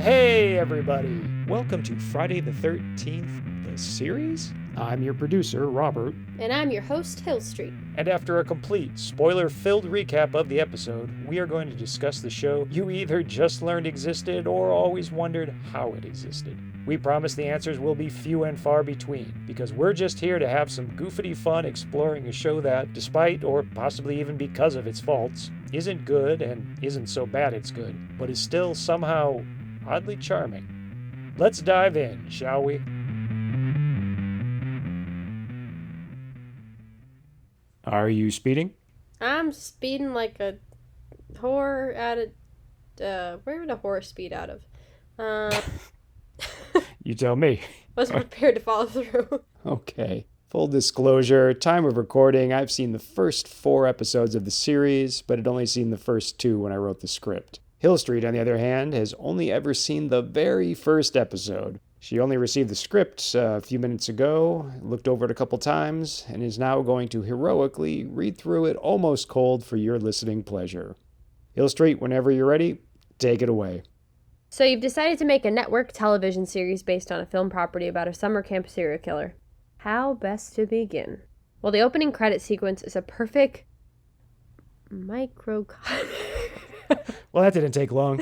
Hey everybody! Welcome to Friday the 13th, the series? I'm your producer, Robert. And I'm your host, Hill Street. And after a complete, spoiler-filled recap of the episode, we are going to discuss the show you either just learned existed or always wondered how it existed. We promise the answers will be few and far between, because we're just here to have some goofity fun exploring a show that, despite or possibly even because of its faults, isn't good and isn't so bad it's good, but is still somehow oddly charming. Let's dive in, shall we? Are you speeding? I'm speeding like a whore out of... where would a whore speed out of? You tell me. Wasn't prepared to follow through. Okay. Full disclosure, time of recording, I've seen the first 4 episodes of the series, but had only seen the first 2 when I wrote the script. Hill Street, on the other hand, has only ever seen the very first episode. She only received the script a few minutes ago, looked over it a couple times, and is now going to heroically read through it almost cold for your listening pleasure. Hill Street, whenever you're ready, take it away. So you've decided to make a network television series based on a film property about a summer camp serial killer. How best to begin? Well, the opening credit sequence is a perfect microcosm. Well, that didn't take long.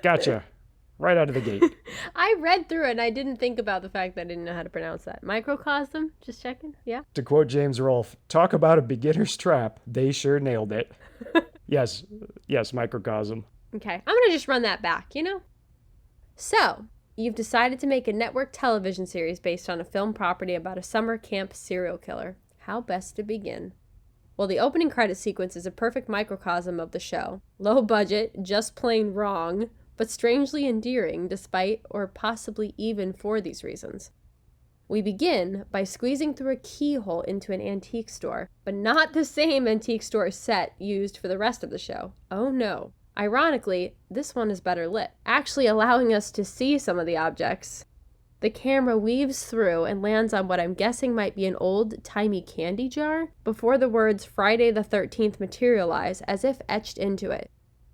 Gotcha. Right out of the gate. I read through it and I didn't think about the fact that I didn't know how to pronounce that. Microcosm? Just checking? Yeah? To quote James Rolfe, talk about a beginner's trap. They sure nailed it. Yes, microcosm. Okay, I'm going to just run that back, So, you've decided to make a network television series based on a film property about a summer camp serial killer. How best to begin? Well, the opening credit sequence is a perfect microcosm of the show. Low budget, just plain wrong, but strangely endearing despite or possibly even for these reasons. We begin by squeezing through a keyhole into an antique store, but not the same antique store set used for the rest of the show. Oh no. Ironically, this one is better lit, actually allowing us to see some of the objects. The camera weaves through and lands on what I'm guessing might be an old-timey candy jar before the words Friday the 13th materialize as if etched into it.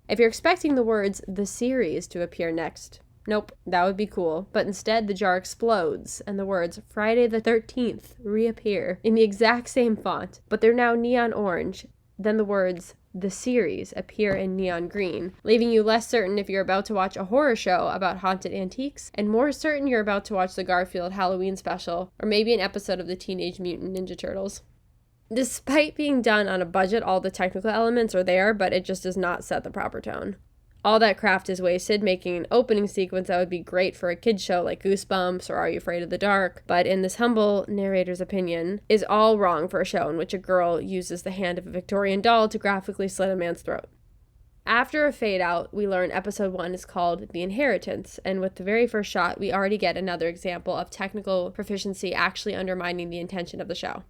If you're expecting the words "the series" to appear next, nope, that would be cool, but instead the jar explodes and the words Friday the 13th reappear in the exact same font, but they're now neon orange. Then the words "the series" appear in neon green, leaving you less certain if you're about to watch a horror show about haunted antiques, and more certain you're about to watch the Garfield Halloween special, or maybe an episode of the Teenage Mutant Ninja Turtles. Despite being done on a budget, all the technical elements are there, but it just does not set the proper tone. All that craft is wasted making an opening sequence that would be great for a kid's show like Goosebumps or Are You Afraid of the Dark, but in this humble narrator's opinion, is all wrong for a show in which a girl uses the hand of a Victorian doll to graphically slit a man's throat. After a fade out, we learn episode 1 is called The Inheritance, and with the very first shot, we already get another example of technical proficiency actually undermining the intention of the show.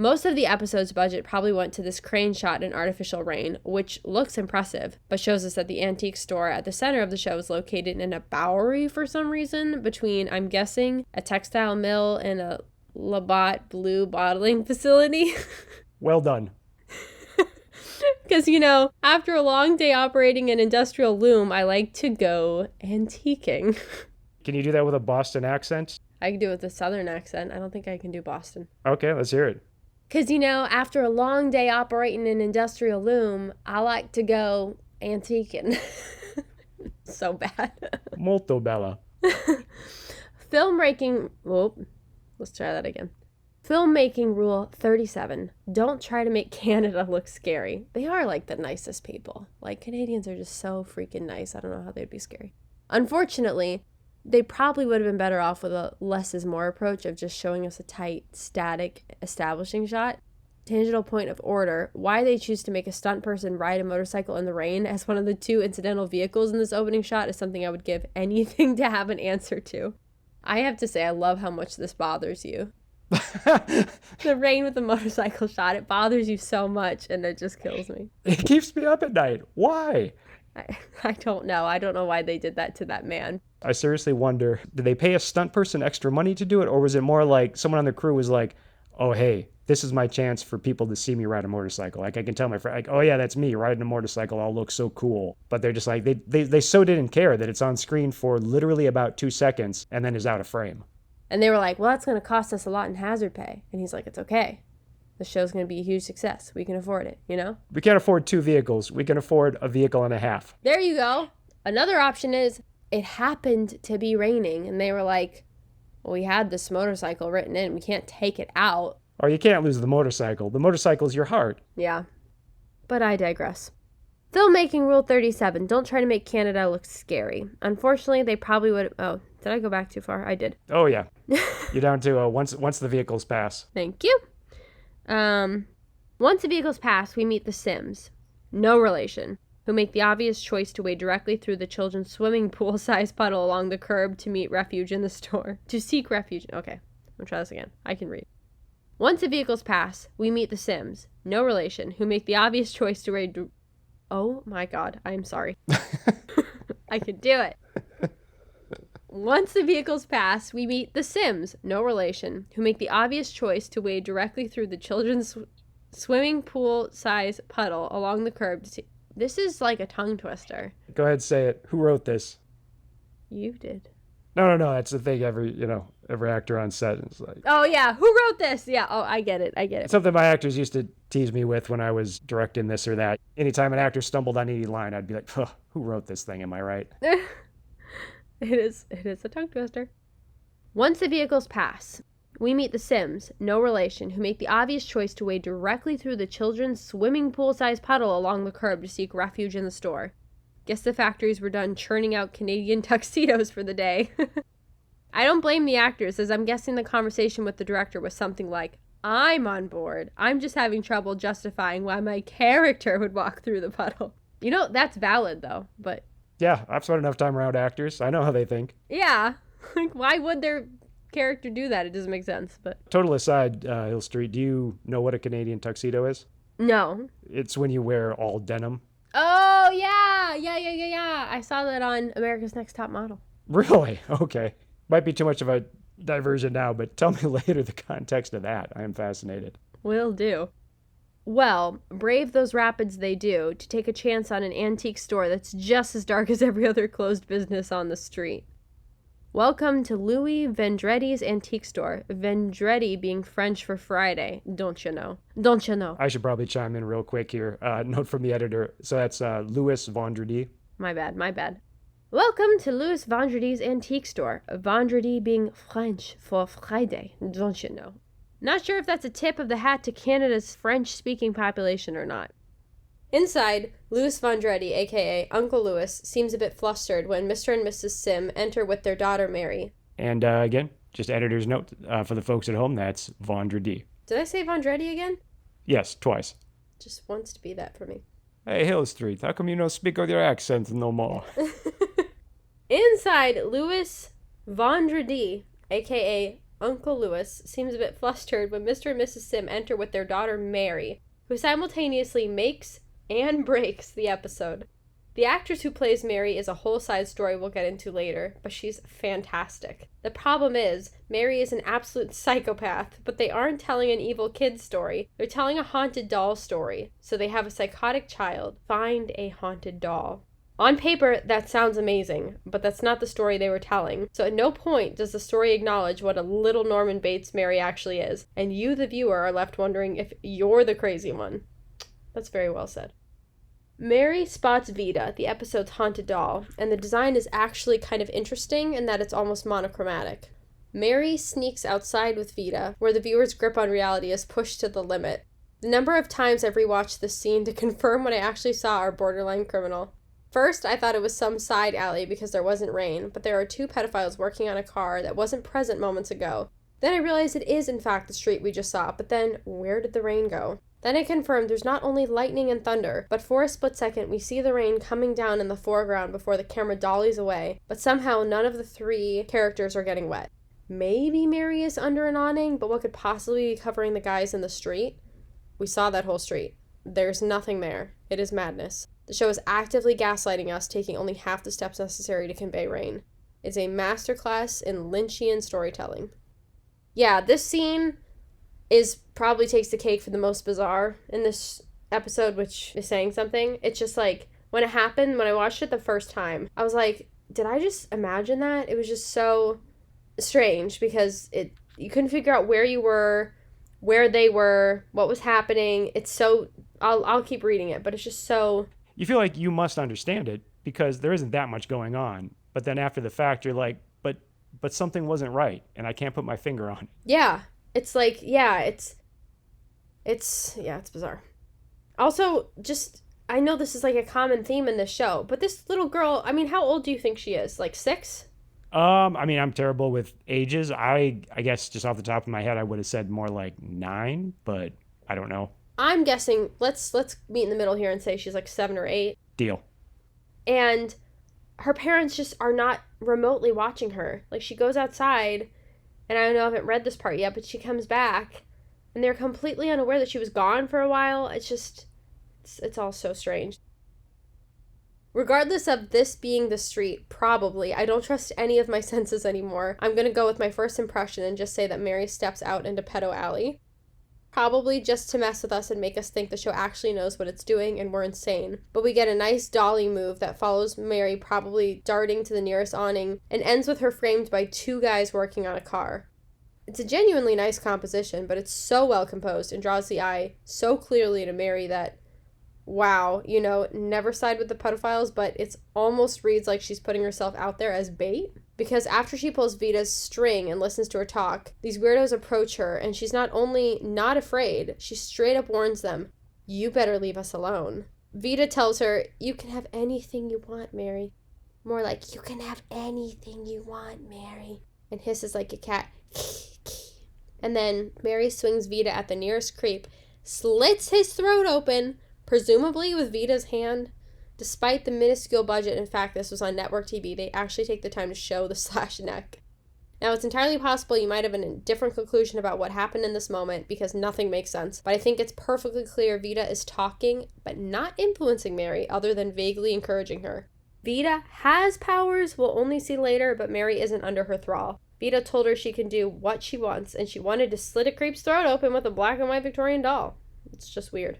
Most of the episode's budget probably went to this crane shot in artificial rain, which looks impressive, but shows us that the antique store at the center of the show is located in a bowery for some reason between, I'm guessing, a textile mill and a Labatt Blue bottling facility. Well done. Because, after a long day operating an industrial loom, I like to go antiquing. Can you do that with a Boston accent? I can do it with a southern accent. I don't think I can do Boston. Okay, let's hear it. Because, after a long day operating an industrial loom, I like to go antiquing. So bad. Molto bella. Filmmaking... Whoop. Let's try that again. Filmmaking rule 37. Don't try to make Canada look scary. They are like the nicest people. Like, Canadians are just so freaking nice. I don't know how they'd be scary. Unfortunately, they probably would have been better off with a less is more approach of just showing us a tight, static, establishing shot. Tangential point of order, why they choose to make a stunt person ride a motorcycle in the rain as one of the 2 incidental vehicles in this opening shot is something I would give anything to have an answer to. I have to say, I love how much this bothers you. The rain with the motorcycle shot, it bothers you so much, and it just kills me. It keeps me up at night. Why? I don't know. I don't know why they did that to that man. I seriously wonder, did they pay a stunt person extra money to do it? Or was it more like someone on the crew was like, oh, hey, this is my chance for people to see me ride a motorcycle. Like I can tell my friend, like, oh yeah, that's me riding a motorcycle. I'll look so cool. But they're just like, they so didn't care that it's on screen for literally about 2 seconds and then is out of frame. And they were like, well, that's going to cost us a lot in hazard pay. And he's like, it's okay. The show's going to be a huge success. We can afford it, you know? We can't afford 2 vehicles. We can afford a vehicle and a half. There you go. Another option is it happened to be raining. And they were like, well, we had this motorcycle written in. We can't take it out. Or you can't lose the motorcycle. The motorcycle is your heart. Yeah. But I digress. Filmmaking Rule 37. Don't try to make Canada look scary. Unfortunately, they probably would... Oh, did I go back too far? I did. Oh, yeah. You're down to once the vehicles pass. Thank you. Once the vehicles pass, we meet the Sims. No relation. Who make the obvious choice to wade directly through the children's swimming pool-sized puddle along the curb to meet refuge in the store. To seek refuge. Okay. I'll try this again. I can read. Once the vehicles pass, we meet the Sims. No relation. Who make the obvious choice to wade... Oh my god. I'm sorry. I can do it. Once the vehicles pass, we meet the Sims, no relation, who make the obvious choice to wade directly through the children's swimming pool-sized puddle along the curb to see... This is like a tongue twister. Go ahead, say it. Who wrote this? You did. No. That's the thing. Every actor on set is like... Oh, yeah. Who wrote this? Yeah. Oh, I get it. It's something my actors used to tease me with when I was directing this or that. Anytime an actor stumbled on any line, I'd be like, who wrote this thing? Am I right? It is a tongue twister. Once the vehicles pass, we meet the Sims, no relation, who make the obvious choice to wade directly through the children's swimming pool-sized puddle along the curb to seek refuge in the store. Guess the factories were done churning out Canadian tuxedos for the day. I don't blame the actors, as I'm guessing the conversation with the director was something like, I'm on board. I'm just having trouble justifying why my character would walk through the puddle. You know, that's valid, though, but... Yeah, I've spent enough time around actors. I know how they think. Yeah. Like, why would their character do that? It doesn't make sense, but... Total aside, Hill Street, do you know what a Canadian tuxedo is? No. It's when you wear all denim. Oh, yeah. Yeah. I saw that on America's Next Top Model. Really? Okay. Might be too much of a diversion now, but tell me later the context of that. I am fascinated. Will do. Well, brave those rapids they do to take a chance on an antique store that's just as dark as every other closed business on the street. Welcome to Louis Vendretti's antique store. Vendretti being French for Friday, don't you know? Don't you know? I should probably chime in real quick here. Note from the editor. So that's Louis Vendredi. My bad. Welcome to Louis Vendretti's antique store. Vendredi being French for Friday, don't you know? Not sure if that's a tip of the hat to Canada's French-speaking population or not. Inside, Louis Vendretti, aka Uncle Louis, seems a bit flustered when Mr. and Mrs. Sim enter with their daughter Mary. And again, just editor's note for the folks at home, that's Vendredi. Did I say Vendretti again? Yes, twice. Just wants to be that for me. Hey, Hill Street, how come you don't speak with your accent no more? Inside, Louis Vendredi, aka Uncle Louis, seems a bit flustered when Mr. and Mrs. Sim enter with their daughter Mary, who simultaneously makes and breaks the episode. The actress who plays Mary is a whole side story we'll get into later, but she's fantastic. The problem is, Mary is an absolute psychopath, but they aren't telling an evil kid story. They're telling a haunted doll story. So they have a psychotic child find a haunted doll. On paper, that sounds amazing, but that's not the story they were telling. So at no point does the story acknowledge what a little Norman Bates Mary actually is, and you, the viewer, are left wondering if you're the crazy one. That's very well said. Mary spots Vida, the episode's haunted doll, and the design is actually kind of interesting in that it's almost monochromatic. Mary sneaks outside with Vida, where the viewer's grip on reality is pushed to the limit. The number of times I've rewatched this scene to confirm what I actually saw are borderline criminal. First, I thought it was some side alley because there wasn't rain, but there are 2 pedophiles working on a car that wasn't present moments ago. Then I realized it is in fact the street we just saw, but then where did the rain go? Then I confirmed there's not only lightning and thunder, but for a split second we see the rain coming down in the foreground before the camera dollies away, but somehow none of the 3 characters are getting wet. Maybe Mary is under an awning, but what could possibly be covering the guys in the street? We saw that whole street. There's nothing there. It is madness. The show is actively gaslighting us, taking only half the steps necessary to convey rain. It's a masterclass in Lynchian storytelling. Yeah, this scene, is probably takes the cake for the most bizarre in this episode, which is saying something. It's just like, when it happened, when I watched it the first time, I was like, did I just imagine that? It was just so strange because you couldn't figure out where you were, where they were, what was happening. It's so, I'll keep reading it, but it's just so. You feel like you must understand it because there isn't that much going on. But then after the fact, you're like, but something wasn't right, and I can't put my finger on it. Yeah. It's like, yeah, it's bizarre. Also, just, I know this is like a common theme in this show, but this little girl, I mean, how old do you think she is? Like 6? I mean, I'm terrible with ages. I guess just off the top of my head, I would have said more like 9, but I don't know. I'm guessing, let's meet in the middle here and say she's like 7 or 8. Deal. And her parents just are not remotely watching her. Like, she goes outside, and I don't know, I haven't read this part yet, but she comes back, and they're completely unaware that she was gone for a while. It's just, it's all so strange. Regardless of this being the street, probably, I don't trust any of my senses anymore. I'm going to go with my first impression and just say that Mary steps out into Pedo Alley. Probably just to mess with us and make us think the show actually knows what it's doing and we're insane. But we get a nice dolly move that follows Mary probably darting to the nearest awning and ends with her framed by 2 guys working on a car. It's a genuinely nice composition, but it's so well composed and draws the eye so clearly to Mary that, wow, never side with the pedophiles, but it almost reads like she's putting herself out there as bait. Because after she pulls Vita's string and listens to her talk, these weirdos approach her, and she's not only not afraid, she straight up warns them, you better leave us alone. Vita tells her, you can have anything you want, Mary. More like, you can have anything you want, Mary. And hisses like a cat. And then Mary swings Vita at the nearest creep, slits his throat open, presumably with Vita's hand. Despite the minuscule budget, in fact, this was on network TV, they actually take the time to show the slashed neck. Now, it's entirely possible you might have a different conclusion about what happened in this moment because nothing makes sense, but I think it's perfectly clear Vita is talking, but not influencing Mary, other than vaguely encouraging her. Vita has powers we'll only see later, but Mary isn't under her thrall. Vita told her she can do what she wants, and she wanted to slit a creep's throat open with a black and white Victorian doll. It's just weird.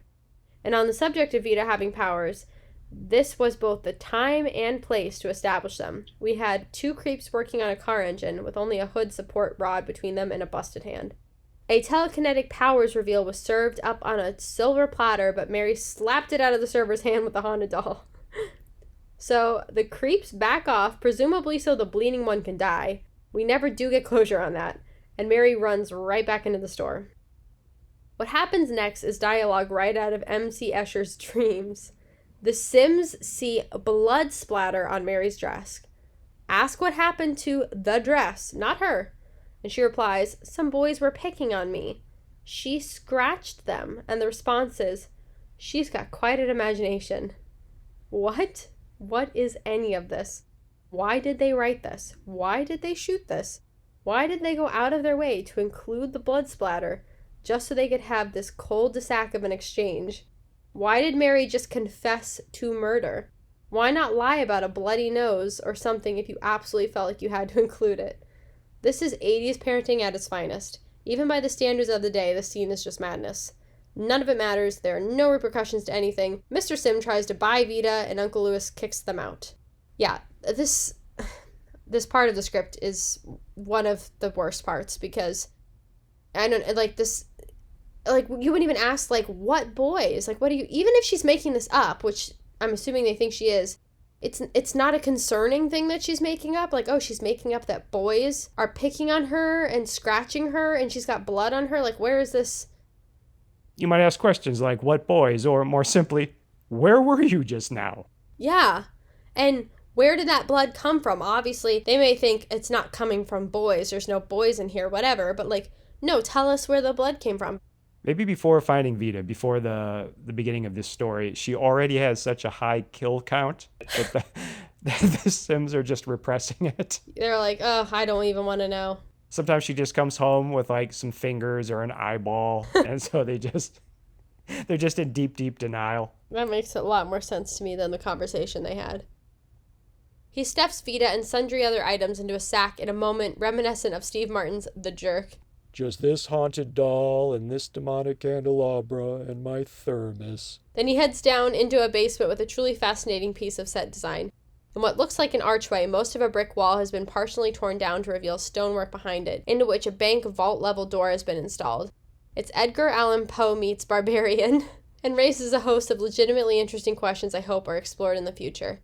And on the subject of Vita having powers, this was both the time and place to establish them. We had 2 creeps working on a car engine with only a hood support rod between them and a busted hand. A telekinetic powers reveal was served up on a silver platter, but Mary slapped it out of the server's hand with the haunted doll. So the creeps back off, presumably so the bleeding one can die. We never do get closure on that, and Mary runs right back into the store. What happens next is dialogue right out of M.C. Escher's dreams. The Sims see blood splatter on Mary's dress. Ask what happened to the dress, not her. And she replies, some boys were picking on me. She scratched them. And the response is, she's got quite an imagination. What? What is any of this? Why did they write this? Why did they shoot this? Why did they go out of their way to include the blood splatter just so they could have this cul-de-sac of an exchange? Why did Mary just confess to murder? Why not lie about a bloody nose or something if you absolutely felt like you had to include it? This is 80s parenting at its finest. Even by the standards of the day, the scene is just madness. None of it matters. There are no repercussions to anything. Mr. Sim tries to buy Vita, and Uncle Lewis kicks them out. Yeah, this part of the script is one of the worst parts because I don't like this. Like, you wouldn't even ask, like, what boys? Like, what do you... Even if she's making this up, which I'm assuming they think she is, it's not a concerning thing that she's making up. Like, oh, she's making up that boys are picking on her and scratching her and she's got blood on her. Like, where is this... You might ask questions like, what boys? Or more simply, where were you just now? Yeah. And where did that blood come from? Obviously, they may think it's not coming from boys. There's no boys in here, whatever. But, like, no, tell us where the blood came from. Maybe before finding Vita, before the beginning of this story, she already has such a high kill count that the Sims are just repressing it. They're like, oh, I don't even want to know. Sometimes she just comes home with like some fingers or an eyeball, and so they're just in deep, deep denial. That makes a lot more sense to me than the conversation they had. He stuffs Vita and sundry other items into a sack in a moment reminiscent of Steve Martin's The Jerk. Just this haunted doll and this demonic candelabra and my thermos. Then he heads down into a basement with a truly fascinating piece of set design. In what looks like an archway, most of a brick wall has been partially torn down to reveal stonework behind it, into which a bank vault-level door has been installed. It's Edgar Allan Poe meets Barbarian, and raises a host of legitimately interesting questions I hope are explored in the future.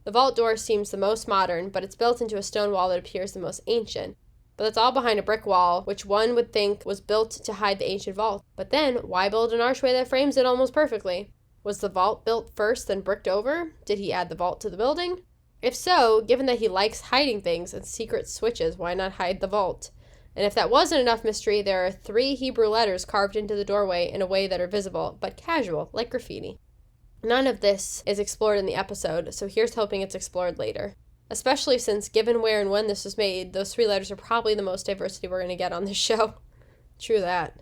The vault door seems the most modern, but it's built into a stone wall that appears the most ancient. But that's all behind a brick wall, which one would think was built to hide the ancient vault. But then, why build an archway that frames it almost perfectly? Was the vault built first, then bricked over? Did he add the vault to the building? If so, given that he likes hiding things and secret switches, why not hide the vault? And if that wasn't enough mystery, there are 3 Hebrew letters carved into the doorway in a way that are visible, but casual, like graffiti. None of this is explored in the episode, so here's hoping it's explored later. Especially since, given where and when this was made, those 3 letters are probably the most diversity we're going to get on this show. True that.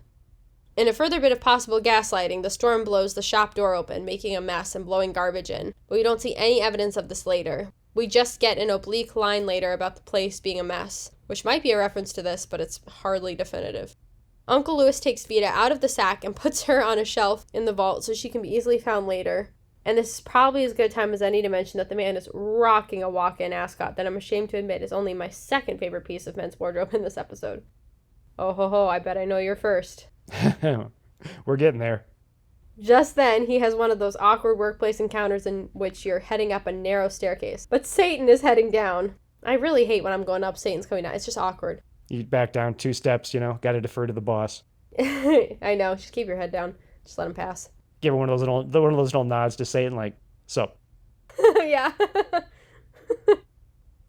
In a further bit of possible gaslighting, the storm blows the shop door open, making a mess and blowing garbage in, but we don't see any evidence of this later. We just get an oblique line later about the place being a mess, which might be a reference to this, but it's hardly definitive. Uncle Lewis takes Vita out of the sack and puts her on a shelf in the vault so she can be easily found later. And this is probably as good a time as any to mention that the man is rocking a walk-in ascot that I'm ashamed to admit is only my second favorite piece of men's wardrobe in this episode. Oh ho ho, I bet I know you're first. We're getting there. Just then, he has one of those awkward workplace encounters in which you're heading up a narrow staircase, but Satan is heading down. I really hate when I'm going up, Satan's coming down. It's just awkward. You back down 2 steps, gotta defer to the boss. I know, just keep your head down. Just let him pass. Give her one of those little nods to Satan, like, so. Yeah.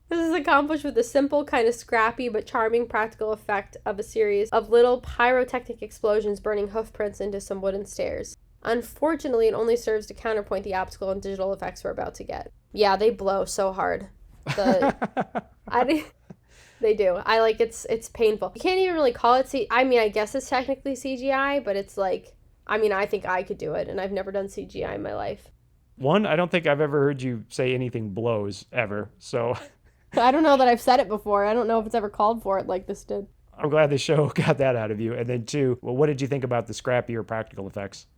This is accomplished with the simple, kind of scrappy but charming practical effect of a series of little pyrotechnic explosions burning hoof prints into some wooden stairs. Unfortunately, it only serves to counterpoint the optical and digital effects we're about to get. Yeah, they blow so hard. They do. It's painful. You can't even really call it I guess it's technically CGI, but it's like, I think I could do it, and I've never done CGI in my life. One, I don't think I've ever heard you say anything blows, ever, so... I don't know that I've said it before. I don't know if it's ever called for it like this did. I'm glad the show got that out of you. And then 2, well, what did you think about the scrappier practical effects?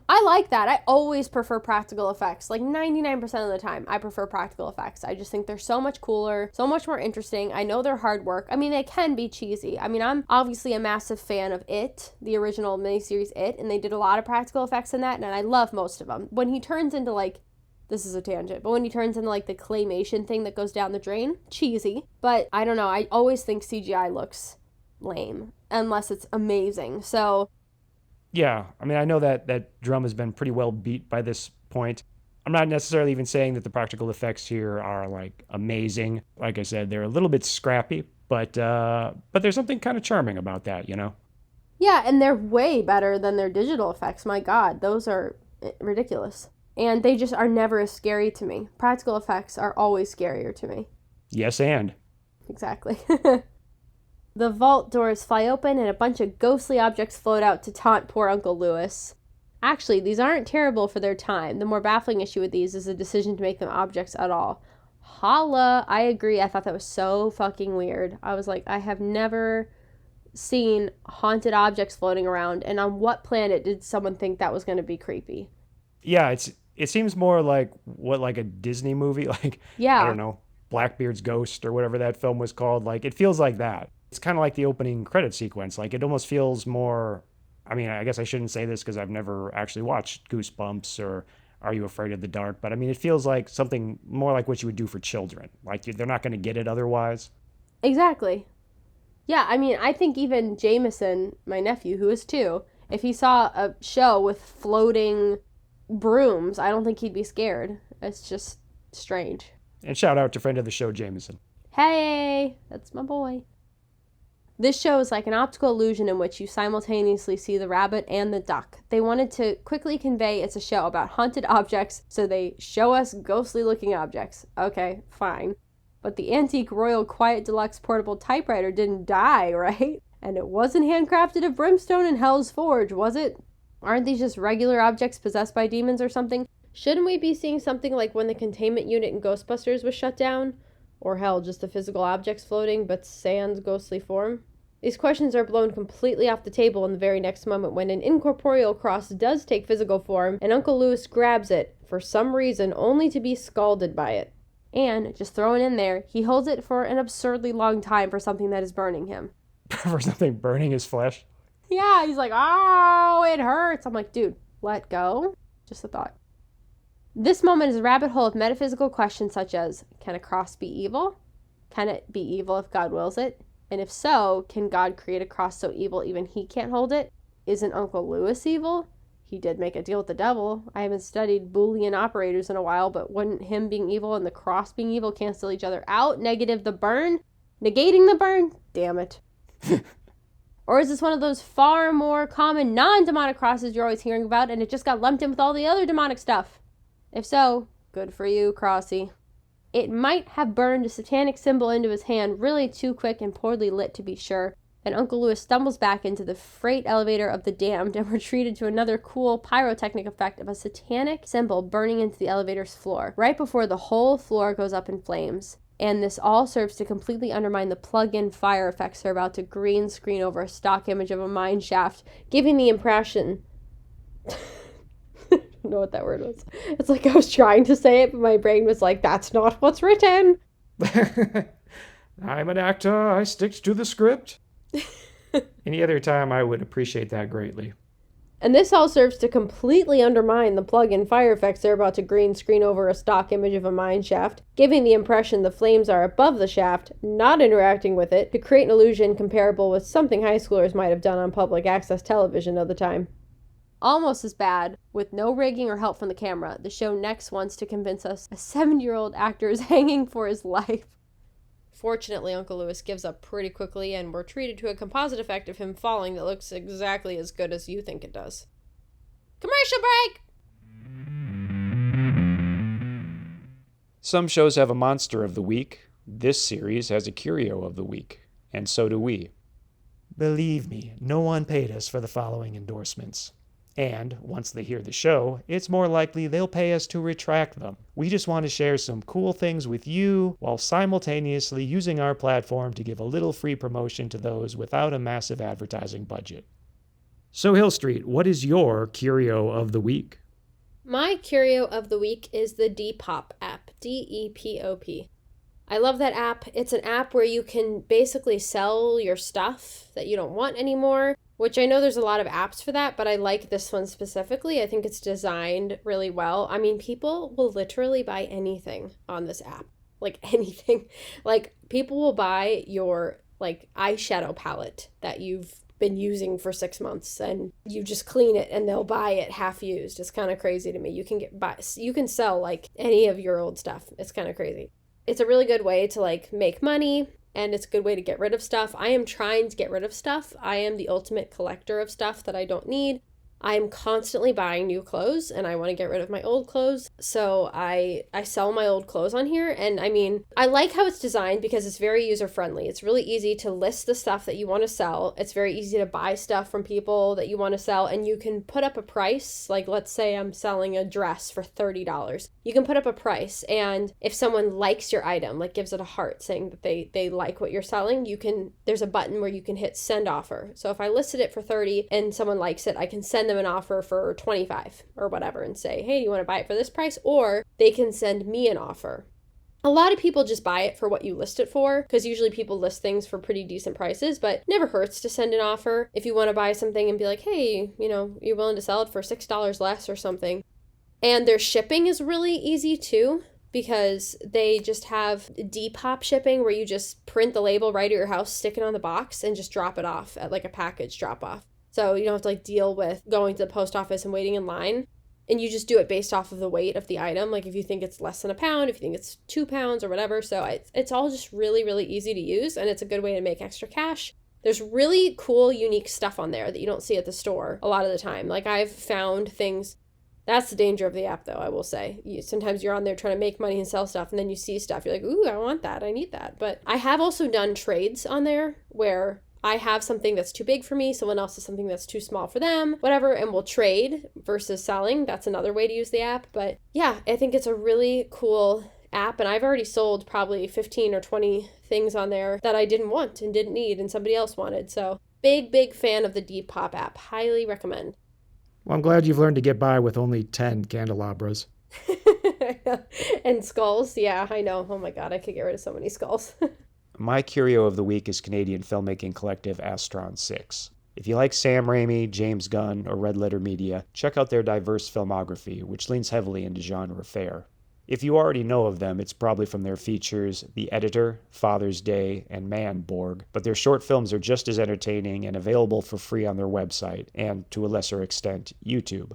I like that. I always prefer practical effects. Like 99% of the time, I prefer practical effects. I just think they're so much cooler, so much more interesting. I know they're hard work. They can be cheesy. I'm obviously a massive fan of It, the original miniseries It, and they did a lot of practical effects in that, and I love most of them. When he turns into, this is a tangent, but when he turns into, the claymation thing that goes down the drain, cheesy. But I don't know, I always think CGI looks lame, unless it's amazing, so... Yeah, I know that drum has been pretty well beat by this point. I'm not necessarily even saying that the practical effects here are, amazing. Like I said, they're a little bit scrappy, but there's something kind of charming about that, Yeah, and they're way better than their digital effects. My God, those are ridiculous. And they just are never as scary to me. Practical effects are always scarier to me. Yes, and. Exactly. The vault doors fly open and a bunch of ghostly objects float out to taunt poor Uncle Lewis. Actually, these aren't terrible for their time. The more baffling issue with these is the decision to make them objects at all. Holla! I agree. I thought that was so fucking weird. I was like, I have never seen haunted objects floating around, and on what planet did someone think that was going to be creepy? Yeah, it seems more like a Disney movie, yeah. I don't know, Blackbeard's Ghost or whatever that film was called. It feels like that. It's kind of like the opening credit sequence. It almost feels more, I guess I shouldn't say this because I've never actually watched Goosebumps or Are You Afraid of the Dark? But it feels like something more like what you would do for children. They're not going to get it otherwise. Exactly. Yeah, I think even Jameson, my nephew, who is 2, if he saw a show with floating brooms, I don't think he'd be scared. It's just strange. And shout out to friend of the show, Jameson. Hey, that's my boy. This show is like an optical illusion in which you simultaneously see the rabbit and the duck. They wanted to quickly convey it's a show about haunted objects, so they show us ghostly looking objects. Okay, fine. But the antique Royal Quiet Deluxe portable typewriter didn't die, right? And it wasn't handcrafted of brimstone and Hell's Forge, was it? Aren't these just regular objects possessed by demons or something? Shouldn't we be seeing something like when the containment unit in Ghostbusters was shut down? Or hell, just the physical objects floating, but sans ghostly form? These questions are blown completely off the table in the very next moment when an incorporeal cross does take physical form and Uncle Lewis grabs it, for some reason, only to be scalded by it. And, just throwing in there, he holds it for an absurdly long time for something that is burning him. For something burning his flesh? Yeah, he's like, oh, it hurts. I'm like, dude, let go. Just a thought. This moment is a rabbit hole of metaphysical questions such as, can a cross be evil? Can it be evil if God wills it? And if so, can God create a cross so evil even he can't hold it? Isn't Uncle Lewis evil? He did make a deal with the devil. I haven't studied Boolean operators in a while, but wouldn't him being evil and the cross being evil cancel each other out? Negative the burn? Negating the burn? Damn it. Or is this one of those far more common non-demonic crosses you're always hearing about and it just got lumped in with all the other demonic stuff? If so, good for you, Crossy. It might have burned a satanic symbol into his hand really too quick and poorly lit to be sure. Then Uncle Lewis stumbles back into the freight elevator of the damned and we're treated to another cool pyrotechnic effect of a satanic symbol burning into the elevator's floor, right before the whole floor goes up in flames. And this all serves to completely undermine the plug-in fire effects they're about to green screen over a stock image of a mine shaft, giving the impression... I don't know what that word was. It's like I was trying to say it, but my brain was like, that's not what's written. I'm an actor. I stick to the script. Any other time, I would appreciate that greatly. And this all serves to completely undermine the plug-in fire effects they're about to green screen over a stock image of a mine shaft, giving the impression the flames are above the shaft, not interacting with it, to create an illusion comparable with something high schoolers might have done on public access television of the time. Almost as bad, with no rigging or help from the camera, the show next wants to convince us a 7-year-old actor is hanging for his life. Fortunately, Uncle Lewis gives up pretty quickly, and we're treated to a composite effect of him falling that looks exactly as good as you think it does. Commercial break! Some shows have a monster of the week. This series has a curio of the week. And so do we. Believe me, no one paid us for the following endorsements. And, once they hear the show, it's more likely they'll pay us to retract them. We just want to share some cool things with you, while simultaneously using our platform to give a little free promotion to those without a massive advertising budget. So Hill Street, what is your curio of the week? My curio of the week is the Depop app, D-E-P-O-P. I love that app. It's an app where you can basically sell your stuff that you don't want anymore, which I know there's a lot of apps for that, but I like this one specifically. I think it's designed really well. I mean, people will literally buy anything on this app. Like anything. Like people will buy your like eyeshadow palette that you've been using for 6 months and you just clean it and they'll buy it half used. It's kind of crazy to me. You can sell like any of your old stuff. It's kind of crazy. It's a really good way to like make money and it's a good way to get rid of stuff. I am trying to get rid of stuff. I am the ultimate collector of stuff that I don't need. I am constantly buying new clothes and I want to get rid of my old clothes. So I sell my old clothes on here. And I mean, I like how it's designed because it's very user friendly. It's really easy to list the stuff that you want to sell. It's very easy to buy stuff from people that you want to sell. And you can put up a price. Like let's say I'm selling a dress for $30. You can put up a price. And if someone likes your item, like gives it a heart saying that they like what you're selling, there's a button where you can hit send offer. So if I listed it for $30 and someone likes it, I can send them an offer for $25 or whatever and say, hey, do you want to buy it for this price? Or they can send me an offer. A lot of people just buy it for what you list it for because usually people list things for pretty decent prices, but never hurts to send an offer if you want to buy something and be like, hey, you're willing to sell it for $6 less or something. And their shipping is really easy too, because they just have Depop shipping where you just print the label right at your house, stick it on the box and just drop it off at like a package drop off. So you don't have to like deal with going to the post office and waiting in line. And you just do it based off of the weight of the item. Like if you think it's less than a pound, if you think it's 2 pounds or whatever. So it's all just really, really easy to use. And it's a good way to make extra cash. There's really cool, unique stuff on there that you don't see at the store a lot of the time. Like I've found things. That's the danger of the app though, I will say. Sometimes you're on there trying to make money and sell stuff and then you see stuff. You're like, ooh, I want that. I need that. But I have also done trades on there where I have something that's too big for me, someone else has something that's too small for them, whatever, and we'll trade versus selling. That's another way to use the app. But yeah, I think it's a really cool app, and I've already sold probably 15 or 20 things on there that I didn't want and didn't need and somebody else wanted. So big fan of the Depop app. Highly recommend. Well, I'm glad you've learned to get by with only 10 candelabras. And skulls. Yeah, I know. Oh my God, I could get rid of so many skulls. My curio of the week is Canadian filmmaking collective Astron 6. If you like Sam Raimi, James Gunn, or Red Letter Media, check out their diverse filmography, which leans heavily into genre fare. If you already know of them, it's probably from their features The Editor, Father's Day, and Man Borg, but their short films are just as entertaining and available for free on their website, and, to a lesser extent, YouTube.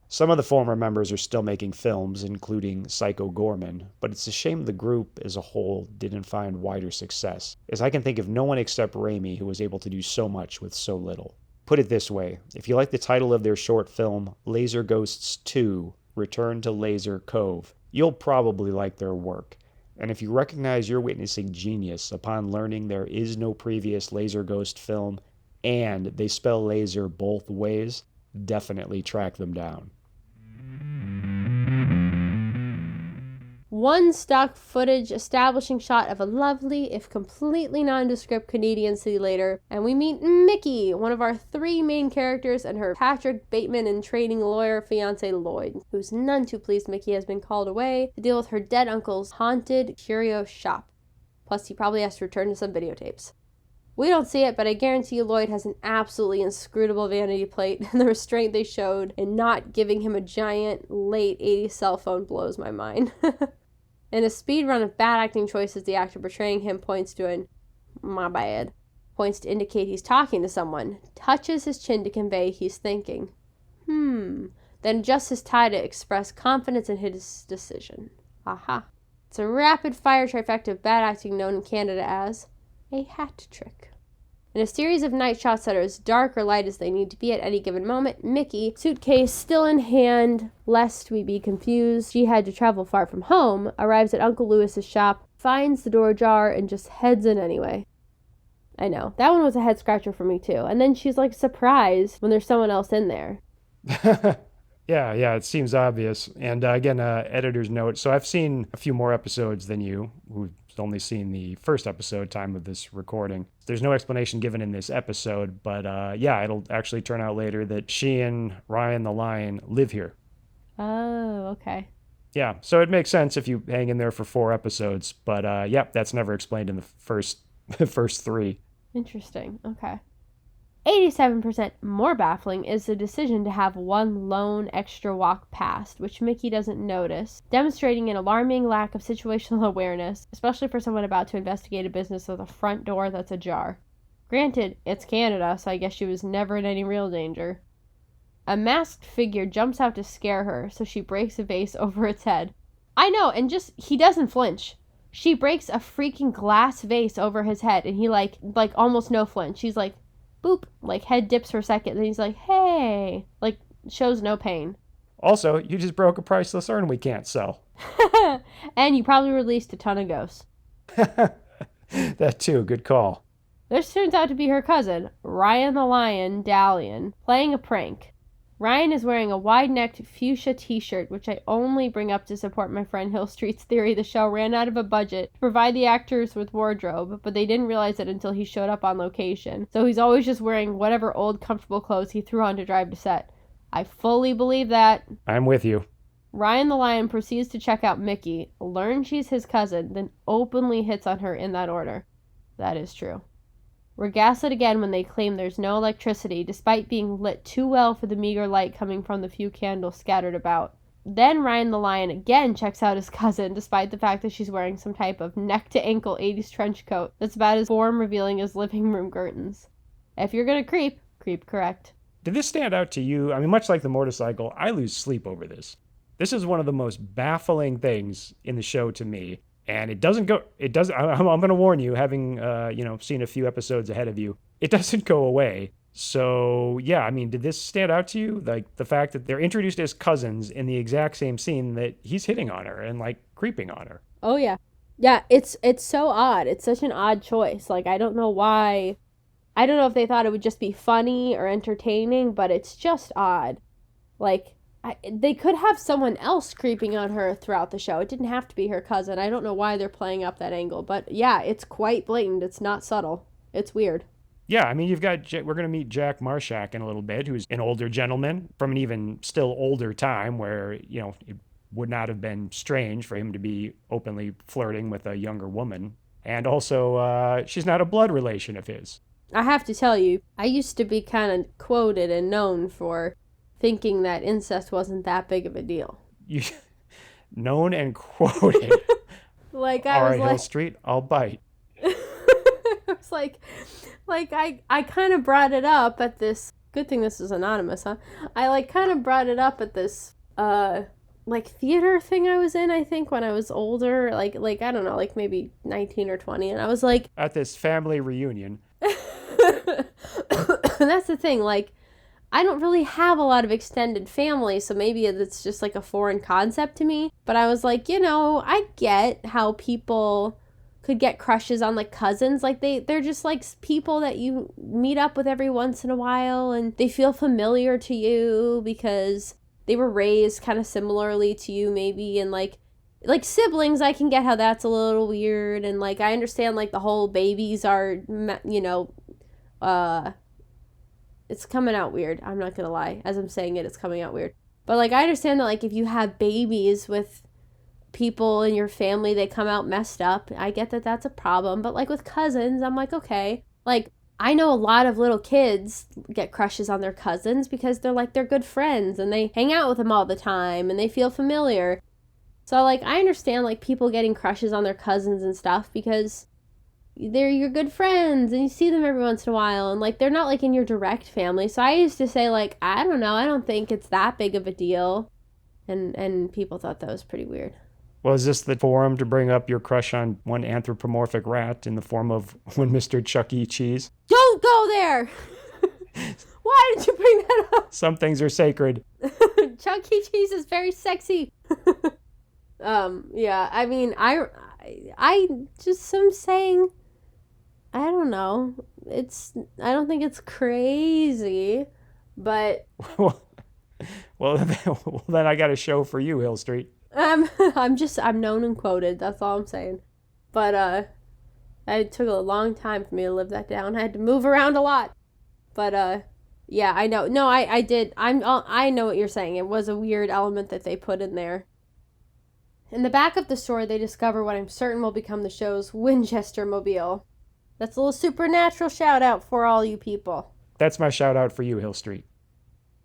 Some of the former members are still making films, including Psycho Gorman, but it's a shame the group as a whole didn't find wider success, as I can think of no one except Raimi who was able to do so much with so little. Put it this way, if you like the title of their short film, Laser Ghosts 2, Return to Laser Cove, you'll probably like their work. And if you recognize you're witnessing genius upon learning there is no previous Laser Ghost film, and they spell laser both ways, definitely track them down. One stock footage establishing shot of a lovely, if completely nondescript Canadian city later, and we meet Mickey, one of our 3 main characters, and her Patrick Bateman in training lawyer fiance Lloyd, who's none too pleased Mickey has been called away to deal with her dead uncle's haunted curio shop. Plus, he probably has to return to some videotapes. We don't see it, but I guarantee you Lloyd has an absolutely inscrutable vanity plate, and the restraint they showed in not giving him a giant, late 80s cell phone blows my mind. In a speed run of bad acting choices, the actor portraying him points to an "my bad," points to indicate he's talking to someone, touches his chin to convey he's thinking, then adjusts his tie to express confidence in his decision. Aha. It's a rapid-fire trifecta of bad acting known in Canada as a hat trick. In a series of night shots that are as dark or light as they need to be at any given moment, Mickey, suitcase still in hand, lest we be confused, she had to travel far from home, arrives at Uncle Lewis's shop, finds the door ajar, and just heads in anyway. I know, that one was a head scratcher for me too. And then she's like surprised when there's someone else in there. Yeah, it seems obvious. And again, editor's note. So I've seen a few more episodes than you, who've only seen the first episode time of this recording. There's no explanation given in this episode, but it'll actually turn out later that she and Ryan the Lion live here. Oh, okay. Yeah, so it makes sense if you hang in there for 4 episodes, but that's never explained in the first 3. Interesting, okay. 87% more baffling is the decision to have one lone extra walk past, which Mickey doesn't notice, demonstrating an alarming lack of situational awareness, especially for someone about to investigate a business with a front door that's ajar. Granted, it's Canada, so I guess she was never in any real danger. A masked figure jumps out to scare her, so she breaks a vase over its head. I know, and he doesn't flinch. She breaks a freaking glass vase over his head, and he like almost no flinch. She's like, boop, like head dips for a second, then he's like, hey, like shows no pain. Also, you just broke a priceless urn we can't sell. And you probably released a ton of ghosts. That too, good call. This turns out to be her cousin, Ryan the Lion Dalian, playing a prank. Ryan is wearing a wide-necked fuchsia t-shirt, which I only bring up to support my friend Hill Street's theory the show ran out of a budget to provide the actors with wardrobe, but they didn't realize it until he showed up on location. So he's always just wearing whatever old comfortable clothes he threw on to drive to set. I fully believe that. I'm with you. Ryan the Lion proceeds to check out Mickey, learns she's his cousin, then openly hits on her in that order. That is true. We're gaslit again when they claim there's no electricity, despite being lit too well for the meager light coming from the few candles scattered about. Then Ryan the Lion again checks out his cousin, despite the fact that she's wearing some type of neck-to-ankle 80s trench coat that's about as form-revealing as living room curtains. If you're gonna creep correct. Did this stand out to you? I mean, much like the motorcycle, I lose sleep over this. This is one of the most baffling things in the show to me. And I'm going to warn you, having, seen a few episodes ahead of you, it doesn't go away. So, yeah, I mean, did this stand out to you? Like, the fact that they're introduced as cousins in the exact same scene that he's hitting on her and, like, creeping on her. Oh, yeah. Yeah, it's so odd. It's such an odd choice. Like, I don't know why. I don't know if they thought it would just be funny or entertaining, but it's just odd. Like, they could have someone else creeping on her throughout the show. It didn't have to be her cousin. I don't know why they're playing up that angle. But yeah, it's quite blatant. It's not subtle. It's weird. Yeah, I mean, we're going to meet Jack Marshak in a little bit, who's an older gentleman from an even still older time where, it would not have been strange for him to be openly flirting with a younger woman. And also, she's not a blood relation of his. I have to tell you, I used to be kind of quoted and known for thinking that incest wasn't that big of a deal. You known and quoted. Like, all right, Hill Street, I'll bite. It's like I kind of brought it up at this, good thing this is anonymous, huh? I kind of brought it up at this theater thing I was in, I think, when I was older, like I don't know, maybe 19 or 20, and I was like, at this family reunion. That's the thing, I don't really have a lot of extended family, so maybe it's just a foreign concept to me, but I was like, I get how people could get crushes on cousins. They're just people that you meet up with every once in a while, and they feel familiar to you because they were raised kind of similarly to you, maybe, and like siblings, I can get how that's a little weird, and I understand the whole babies are, it's coming out weird. I'm not gonna lie. As I'm saying it, it's coming out weird. But I understand that if you have babies with people in your family, they come out messed up. I get that that's a problem. But with cousins, I'm okay. I know a lot of little kids get crushes on their cousins because they're good friends and they hang out with them all the time and they feel familiar. So I understand people getting crushes on their cousins and stuff because they're your good friends and you see them every once in a while, and they're not in your direct family. So I used to say I don't know, I don't think it's that big of a deal, and people thought that was pretty weird. Well, is this the forum to bring up your crush on one anthropomorphic rat in the form of one Mr. Chuck E. Cheese? Don't go there. Why did you bring that up? Some things are sacred. Chuck E. Cheese is very sexy. Yeah, I mean, I just am saying, I don't know. I don't think it's crazy, but. Well, then I got a show for you, Hill Street. I'm known and quoted. That's all I'm saying. But, it took a long time for me to live that down. I had to move around a lot. But, yeah, I know. No, I did. I know what you're saying. It was a weird element that they put in there. In the back of the store, they discover what I'm certain will become the show's Winchester Mobile. That's a little supernatural shout out for all you people. That's my shout out for you, Hill Street.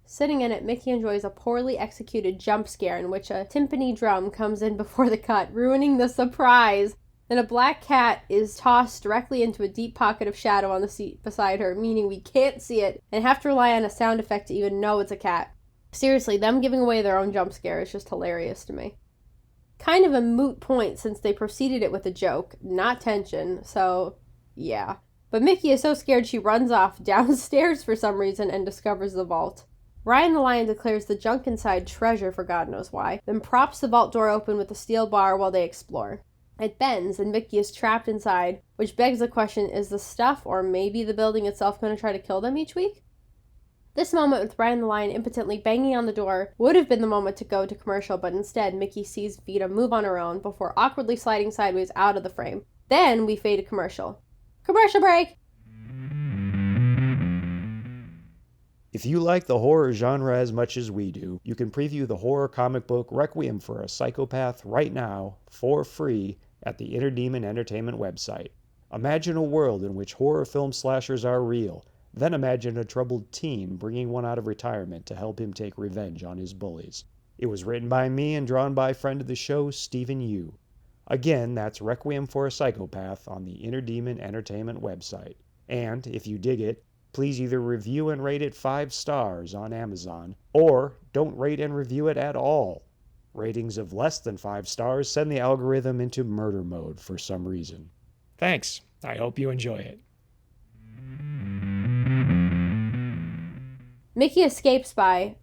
Sitting in it, Mickey enjoys a poorly executed jump scare in which a timpani drum comes in before the cut, ruining the surprise. Then a black cat is tossed directly into a deep pocket of shadow on the seat beside her, meaning we can't see it and have to rely on a sound effect to even know it's a cat. Seriously, them giving away their own jump scare is just hilarious to me. Kind of a moot point since they preceded it with a joke, not tension, so yeah. But Mickey is so scared she runs off downstairs for some reason and discovers the vault. Ryan the Lion declares the junk inside treasure for God knows why, then props the vault door open with a steel bar while they explore. It bends and Mickey is trapped inside, which begs the question, is the stuff or maybe the building itself going to try to kill them each week? This moment with Ryan the Lion impotently banging on the door would have been the moment to go to commercial, but instead Mickey sees Vita move on her own before awkwardly sliding sideways out of the frame. Then we fade to commercial. Commercial break! If you like the horror genre as much as we do, you can preview the horror comic book Requiem for a Psychopath right now, for free, at the Inner Demon Entertainment website. Imagine a world in which horror film slashers are real. Then imagine a troubled teen bringing one out of retirement to help him take revenge on his bullies. It was written by me and drawn by friend of the show, Stephen Yu. Again, that's Requiem for a Psychopath on the Inner Demon Entertainment website. And, if you dig it, please either review and rate it 5 stars on Amazon, or don't rate and review it at all. Ratings of less than 5 stars send the algorithm into murder mode for some reason. Thanks. I hope you enjoy it. Mickey escapes by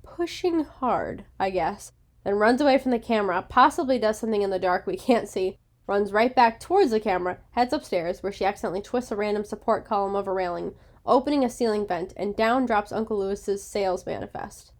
pushing hard, I guess, then runs away from the camera, possibly does something in the dark we can't see, runs right back towards the camera, heads upstairs, where she accidentally twists a random support column of a railing, opening a ceiling vent, and down drops Uncle Lewis's sales manifest.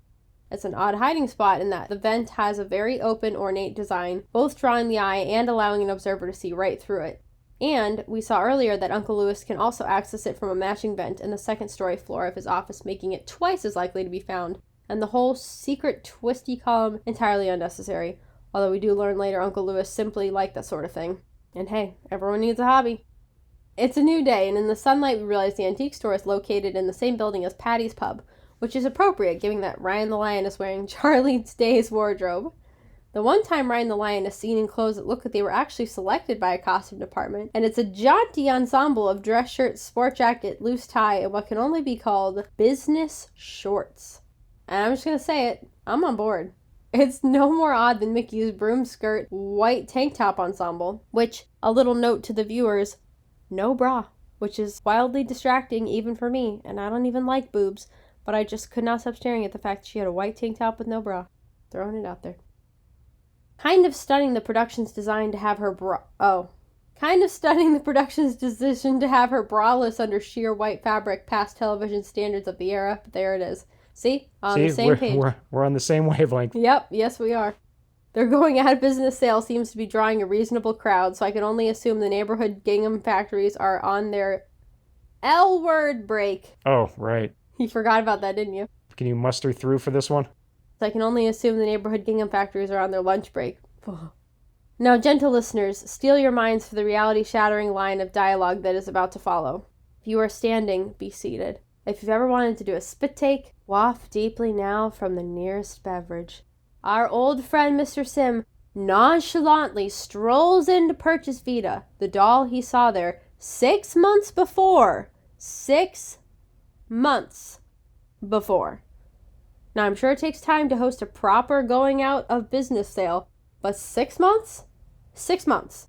It's an odd hiding spot in that the vent has a very open, ornate design, both drawing the eye and allowing an observer to see right through it. And we saw earlier that Uncle Lewis can also access it from a matching vent in the second-story floor of his office, making it twice as likely to be found. And the whole secret twisty column entirely unnecessary. Although we do learn later Uncle Lewis simply liked that sort of thing. And hey, everyone needs a hobby. It's a new day, and in the sunlight we realize the antique store is located in the same building as Patty's Pub, which is appropriate given that Ryan the Lion is wearing Charlie Day's wardrobe. The one time Ryan the Lion is seen in clothes that look like they were actually selected by a costume department, and it's a jaunty ensemble of dress shirt, sport jacket, loose tie, and what can only be called business shorts. And I'm just going to say it, I'm on board. It's no more odd than Mickey's broom skirt, white tank top ensemble, which, a little note to the viewers, no bra, which is wildly distracting even for me, and I don't even like boobs, but I just could not stop staring at the fact she had a white tank top with no bra. Throwing it out there. Kind of stunning the production's decision to have her braless under sheer white fabric past television standards of the era, but there it is. See? The same page. We're on the same wavelength. Yep, yes we are. Their going out of business sale seems to be drawing a reasonable crowd, so I can only assume the neighborhood gingham factories are on their L-word break. Oh, right. You forgot about that, didn't you? Can you muster through for this one? So I can only assume the neighborhood gingham factories are on their lunch break. Now, gentle listeners, steel your minds for the reality-shattering line of dialogue that is about to follow. If you are standing, be seated. If you've ever wanted to do a spit take, waft deeply now from the nearest beverage. Our old friend Mr. Sim nonchalantly strolls in to purchase Vita, the doll he saw there 6 months before. 6 months before. Now, I'm sure it takes time to host a proper going out of business sale, but 6 months? 6 months.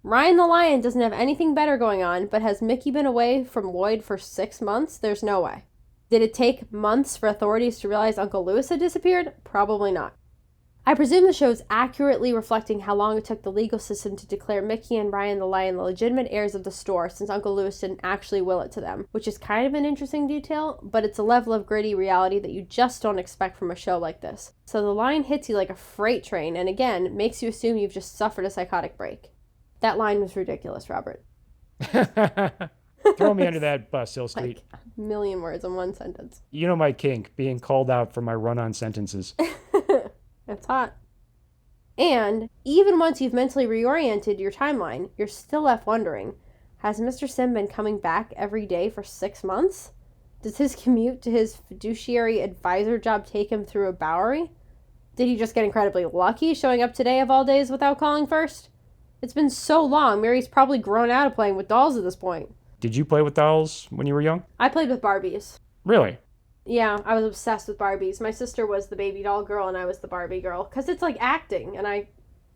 Ryan the Lion doesn't have anything better going on, but has Mickey been away from Lloyd for 6 months? There's no way. Did it take months for authorities to realize Uncle Lewis had disappeared? Probably not. I presume the show is accurately reflecting how long it took the legal system to declare Mickey and Ryan the Lion the legitimate heirs of the store, since Uncle Lewis didn't actually will it to them, which is kind of an interesting detail, but it's a level of gritty reality that you just don't expect from a show like this. So the line hits you like a freight train, and again, makes you assume you've just suffered a psychotic break. That line was ridiculous, Robert. Throw me under that bus, Hill Street. Like a million words in one sentence. You know my kink, being called out for my run-on sentences. It's hot. And even once you've mentally reoriented your timeline, you're still left wondering, has Mr. Sim been coming back every day for 6 months? Does his commute to his fiduciary advisor job take him through a Bowery? Did he just get incredibly lucky showing up today of all days without calling first? It's been so long, Mary's probably grown out of playing with dolls at this point. Did you play with dolls when you were young? I played with Barbies. Really? Yeah, I was obsessed with Barbies. My sister was the baby doll girl and I was the Barbie girl. Because it's like acting, and I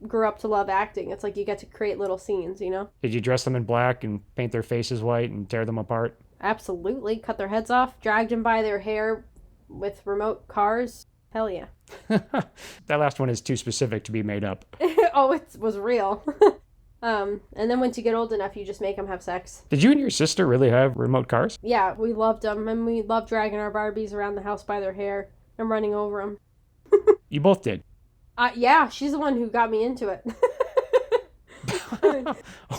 grew up to love acting. It's like you get to create little scenes, you know? Did you dress them in black and paint their faces white and tear them apart? Absolutely. Cut their heads off, dragged them by their hair with remote cars. Hell yeah. That last one is too specific to be made up. Oh, it was real. And then once you get old enough, you just make them have sex. Did you and your sister really have remote cars? Yeah, we loved them, and we loved dragging our Barbies around the house by their hair and running over them. You both did? Yeah, she's the one who got me into it.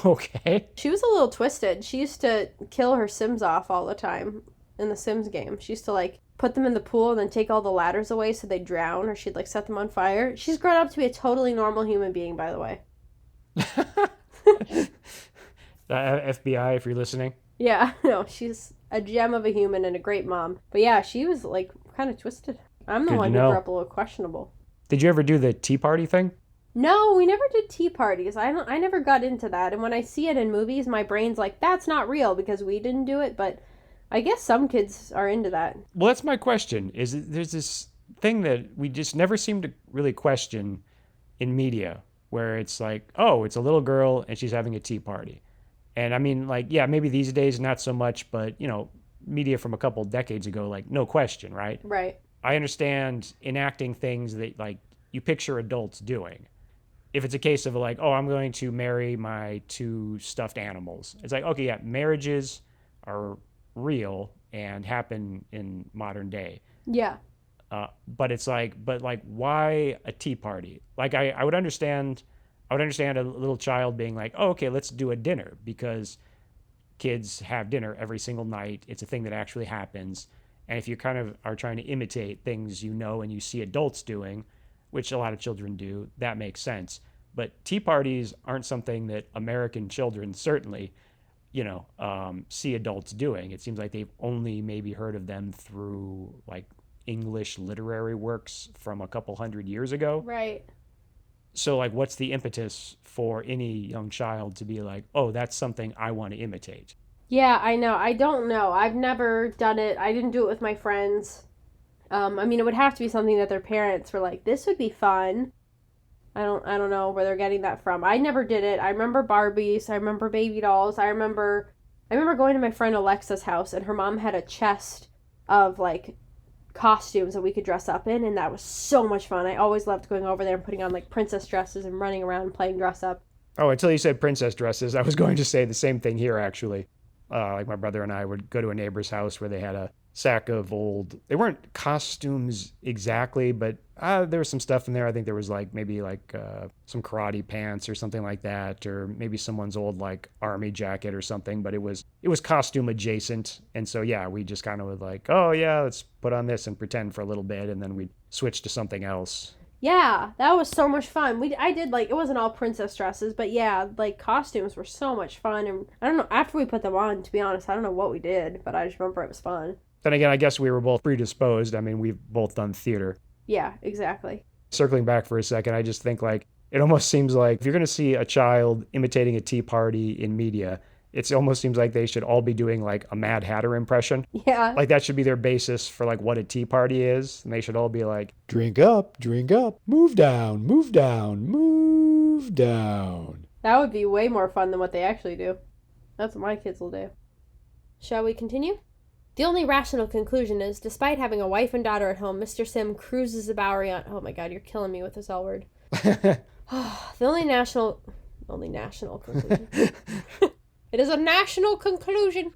Okay. She was a little twisted. She used to kill her Sims off all the time in the Sims game. She used to, like, put them in the pool and then take all the ladders away so they drown, or she'd, like, set them on fire. She's grown up to be a totally normal human being, by the way. FBI, if you're listening. Yeah, no, she's a gem of a human and a great mom. But yeah, she was like kind of twisted. I'm the one who grew up a little questionable. Did you ever do the tea party thing? No, we never did tea parties. I never got into that. And when I see it in movies, my brain's like, that's not real because we didn't do it. But I guess some kids are into that. Well, that's my question. There's this thing that we just never seem to really question in media, where it's like, oh, it's a little girl and she's having a tea party. And I mean, like, yeah, maybe these days not so much, but, you know, media from a couple decades ago, like, no question, right? Right. I understand enacting things that, like, you picture adults doing. If it's a case of, like, oh, I'm going to marry my 2 stuffed animals. It's like, okay, yeah, marriages are real and happen in modern day. Yeah. But it's like, why a tea party? Like, I would understand, a little child being like, oh, okay, let's do a dinner, because kids have dinner every single night. It's a thing that actually happens. And if you kind of are trying to imitate things you know and you see adults doing, which a lot of children do, that makes sense. But tea parties aren't something that American children certainly, see adults doing. It seems like they've only maybe heard of them through like English literary works from a couple hundred years ago. Right. So like, what's the impetus for any young child to be like, oh, that's something I want to imitate? Yeah, I know. I don't know. I've never done it. I didn't do it with my friends. It would have to be something that their parents were like, this would be fun. I don't know where they're getting that from. I never did it. I remember Barbies. I remember baby dolls. I remember going to my friend Alexa's house, and her mom had a chest of like costumes that we could dress up in, and that was so much fun. I always loved going over there and putting on like princess dresses and running around and playing dress up. Oh, until you said princess dresses, I was going to say the same thing here, actually. Like my brother and I would go to a neighbor's house where they had a sack of they weren't costumes exactly, but there was some stuff in there. I think there was maybe some karate pants or something like that, or maybe someone's old like army jacket or something, but it was costume adjacent. And so, yeah, we just kind of was like, oh yeah, let's put on this and pretend for a little bit, and then we'd switch to something else. Yeah, that was so much fun. I did it wasn't all princess dresses, but yeah, costumes were so much fun. And I don't know, after we put them on, to be honest, I don't know what we did, but I just remember it was fun. Then again, I guess we were both predisposed. I mean, we've both done theater. Yeah, exactly. Circling back for a second, I just think it almost seems like if you're going to see a child imitating a tea party in media, it almost seems like they should all be doing a Mad Hatter impression. Yeah. That should be their basis for what a tea party is. And they should all be like, drink up, move down, move down, move down. That would be way more fun than what they actually do. That's what my kids will do. Shall we continue? The only rational conclusion is, despite having a wife and daughter at home, Mr. Sim cruises the Bowery on... Oh my god, you're killing me with this L word. The only national conclusion. It is a national conclusion.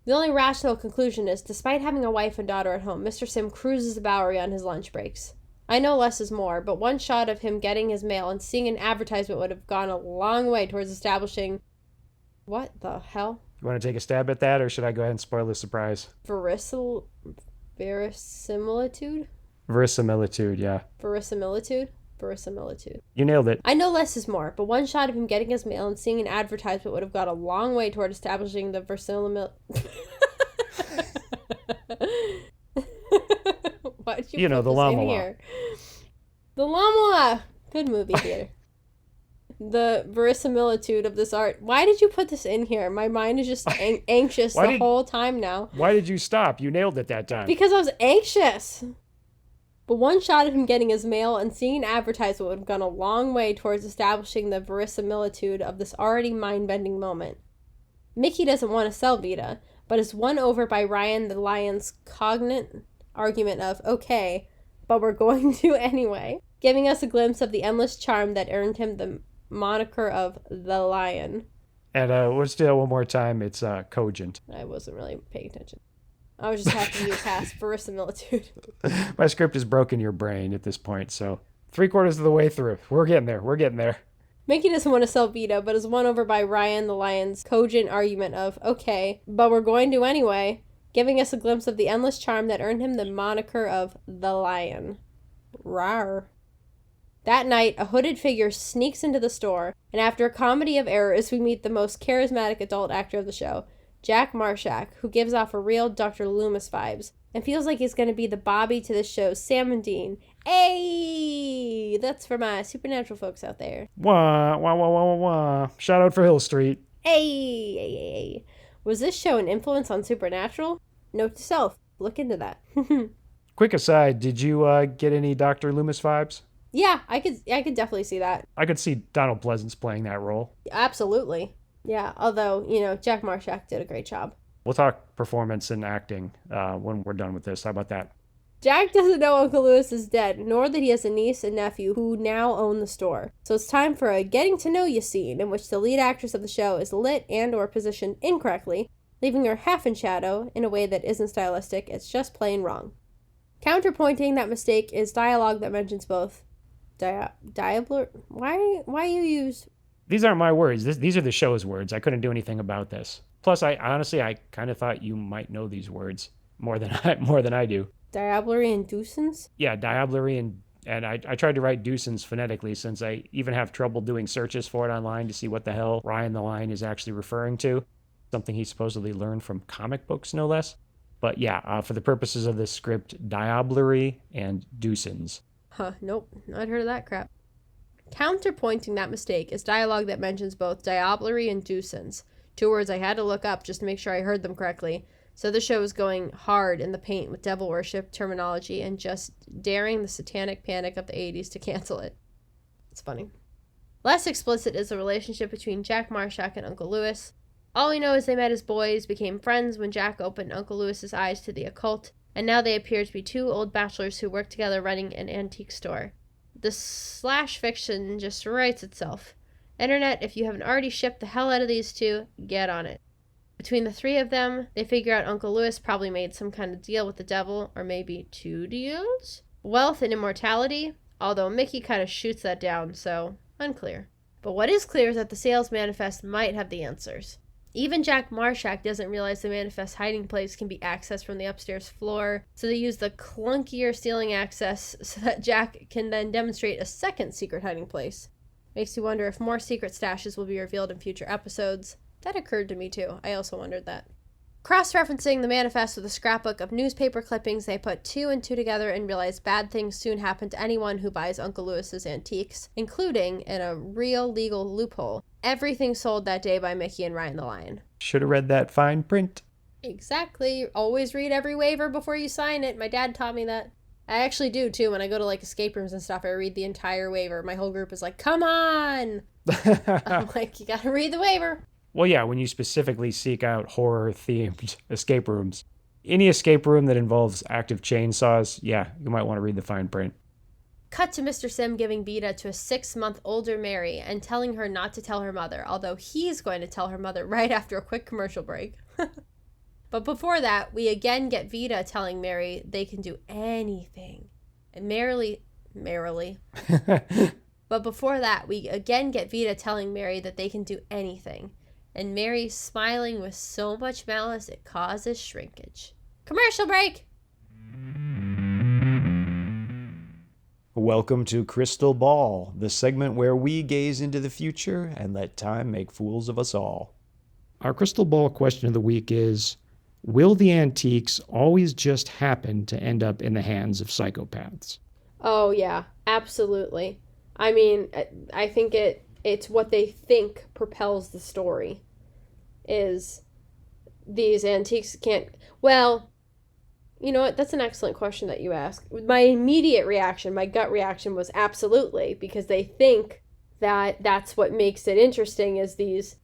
The only rational conclusion is, despite having a wife and daughter at home, Mr. Sim cruises the Bowery on his lunch breaks. I know less is more, but one shot of him getting his mail and seeing an advertisement would have gone a long way towards establishing... What the hell? You want to take a stab at that, or should I go ahead and spoil the surprise? Verisimilitude? Verisimilitude, yeah. Verisimilitude. You nailed it. I know less is more, but one shot of him getting his mail and seeing an advertisement would have gone a long way toward establishing the verisimilitude. Why did you put the this llama in here? The llama! Good movie theater. The verisimilitude of this art. Why did you put this in here? My mind is just anxious the whole time now. Why did you stop? You nailed it that time. Because I was anxious. But one shot of him getting his mail and seeing an advertisement would have gone a long way towards establishing the verisimilitude of this already mind-bending moment. Mickey doesn't want to sell Vita, but is won over by Ryan the Lion's cognate argument of, okay, but we're going to anyway, giving us a glimpse of the endless charm that earned him the moniker of the Lion. And let's do that one more time. It's cogent. I wasn't really paying attention. I was just happy you passed verisimilitude. My script is broken your brain at this point, so 3/4 of the way through. We're getting there. Mickey doesn't want to sell Vita, but is won over by Ryan the Lion's cogent argument of, okay, but we're going to anyway, giving us a glimpse of the endless charm that earned him the moniker of the Lion. Rawr. That night, a hooded figure sneaks into the store, and after a comedy of errors, we meet the most charismatic adult actor of the show, Jack Marshak, who gives off a real Dr. Loomis vibes, and feels like he's going to be the Bobby to the show's Sam and Dean. Hey! That's for my supernatural folks out there. Wah, wah, wah, wah, wah, wah. Shout out for Hill Street. Hey! Was this show an influence on Supernatural? Note to self, look into that. Quick aside, did you get any Dr. Loomis vibes? Yeah, I could definitely see that. I could see Donald Pleasance playing that role. Absolutely. Yeah, although, Jack Marshak did a great job. We'll talk performance and acting when we're done with this. How about that? Jack doesn't know Uncle Lewis is dead, nor that he has a niece and nephew who now own the store. So it's time for a getting to know you scene in which the lead actress of the show is lit and or positioned incorrectly, leaving her half in shadow in a way that isn't stylistic, it's just plain wrong. Counterpointing that mistake is dialogue that mentions both diabler. Why you use? These aren't my words. These are the show's words. I couldn't do anything about this. Plus, I honestly kind of thought you might know these words more than I do. Diablery and Deucens? Yeah, diablery and I tried to write Deucens phonetically since I even have trouble doing searches for it online to see what the hell Ryan the Lion is actually referring to. Something he supposedly learned from comic books, no less. But yeah, for the purposes of this script, diablery and Deucens. Huh, nope, not heard of that crap. Counterpointing that mistake is dialogue that mentions both diablery and Deucens. 2 words I had to look up just to make sure I heard them correctly. So the show is going hard in the paint with devil worship terminology and just daring the satanic panic of the 80s to cancel it. It's funny. Less explicit is the relationship between Jack Marshak and Uncle Lewis. All we know is they met as boys, became friends when Jack opened Uncle Lewis's eyes to the occult, and now they appear to be 2 old bachelors who work together running an antique store. The slash fiction just writes itself. Internet, if you haven't already shipped the hell out of these 2, get on it. Between the 3 of them, they figure out Uncle Lewis probably made some kind of deal with the devil, or maybe 2 deals? Wealth and immortality, although Mickey kind of shoots that down, so unclear. But what is clear is that the sales manifest might have the answers. Even Jack Marshak doesn't realize the manifest hiding place can be accessed from the upstairs floor, so they use the clunkier ceiling access so that Jack can then demonstrate a second secret hiding place. Makes you wonder if more secret stashes will be revealed in future episodes. That occurred to me too. I also wondered that. Cross-referencing the manifest with a scrapbook of newspaper clippings, they put 2 and 2 together and realize bad things soon happen to anyone who buys Uncle Lewis's antiques, including, in a real legal loophole, everything sold that day by Mickey and Ryan the Lion. Should have read that fine print. Exactly. Always read every waiver before you sign it. My dad taught me that. I actually do too. When I go to like escape rooms and stuff, I read the entire waiver. My whole group is like, come on! I'm like, you gotta read the waiver. Well, yeah, when you specifically seek out horror-themed escape rooms. Any escape room that involves active chainsaws, yeah, you might want to read the fine print. Cut to Mr. Sim giving Vita to a 6-month older Mary and telling her not to tell her mother, although he's going to tell her mother right after a quick commercial break. But before that, we again get Vita telling Mary they can do anything. And merrily. But before that, we again get Vita telling Mary that they can do anything. And Mary smiling with so much malice it causes shrinkage. Commercial break! Welcome to Crystal Ball, the segment where we gaze into the future and let time make fools of us all. Our Crystal Ball question of the week is, will the antiques always just happen to end up in the hands of psychopaths? Oh, yeah, absolutely. I mean, I think it's what they think propels the story, is these antiques can't... Well, you know what? That's an excellent question that you ask. My immediate reaction, my gut reaction was absolutely, because they think that that's what makes it interesting, is these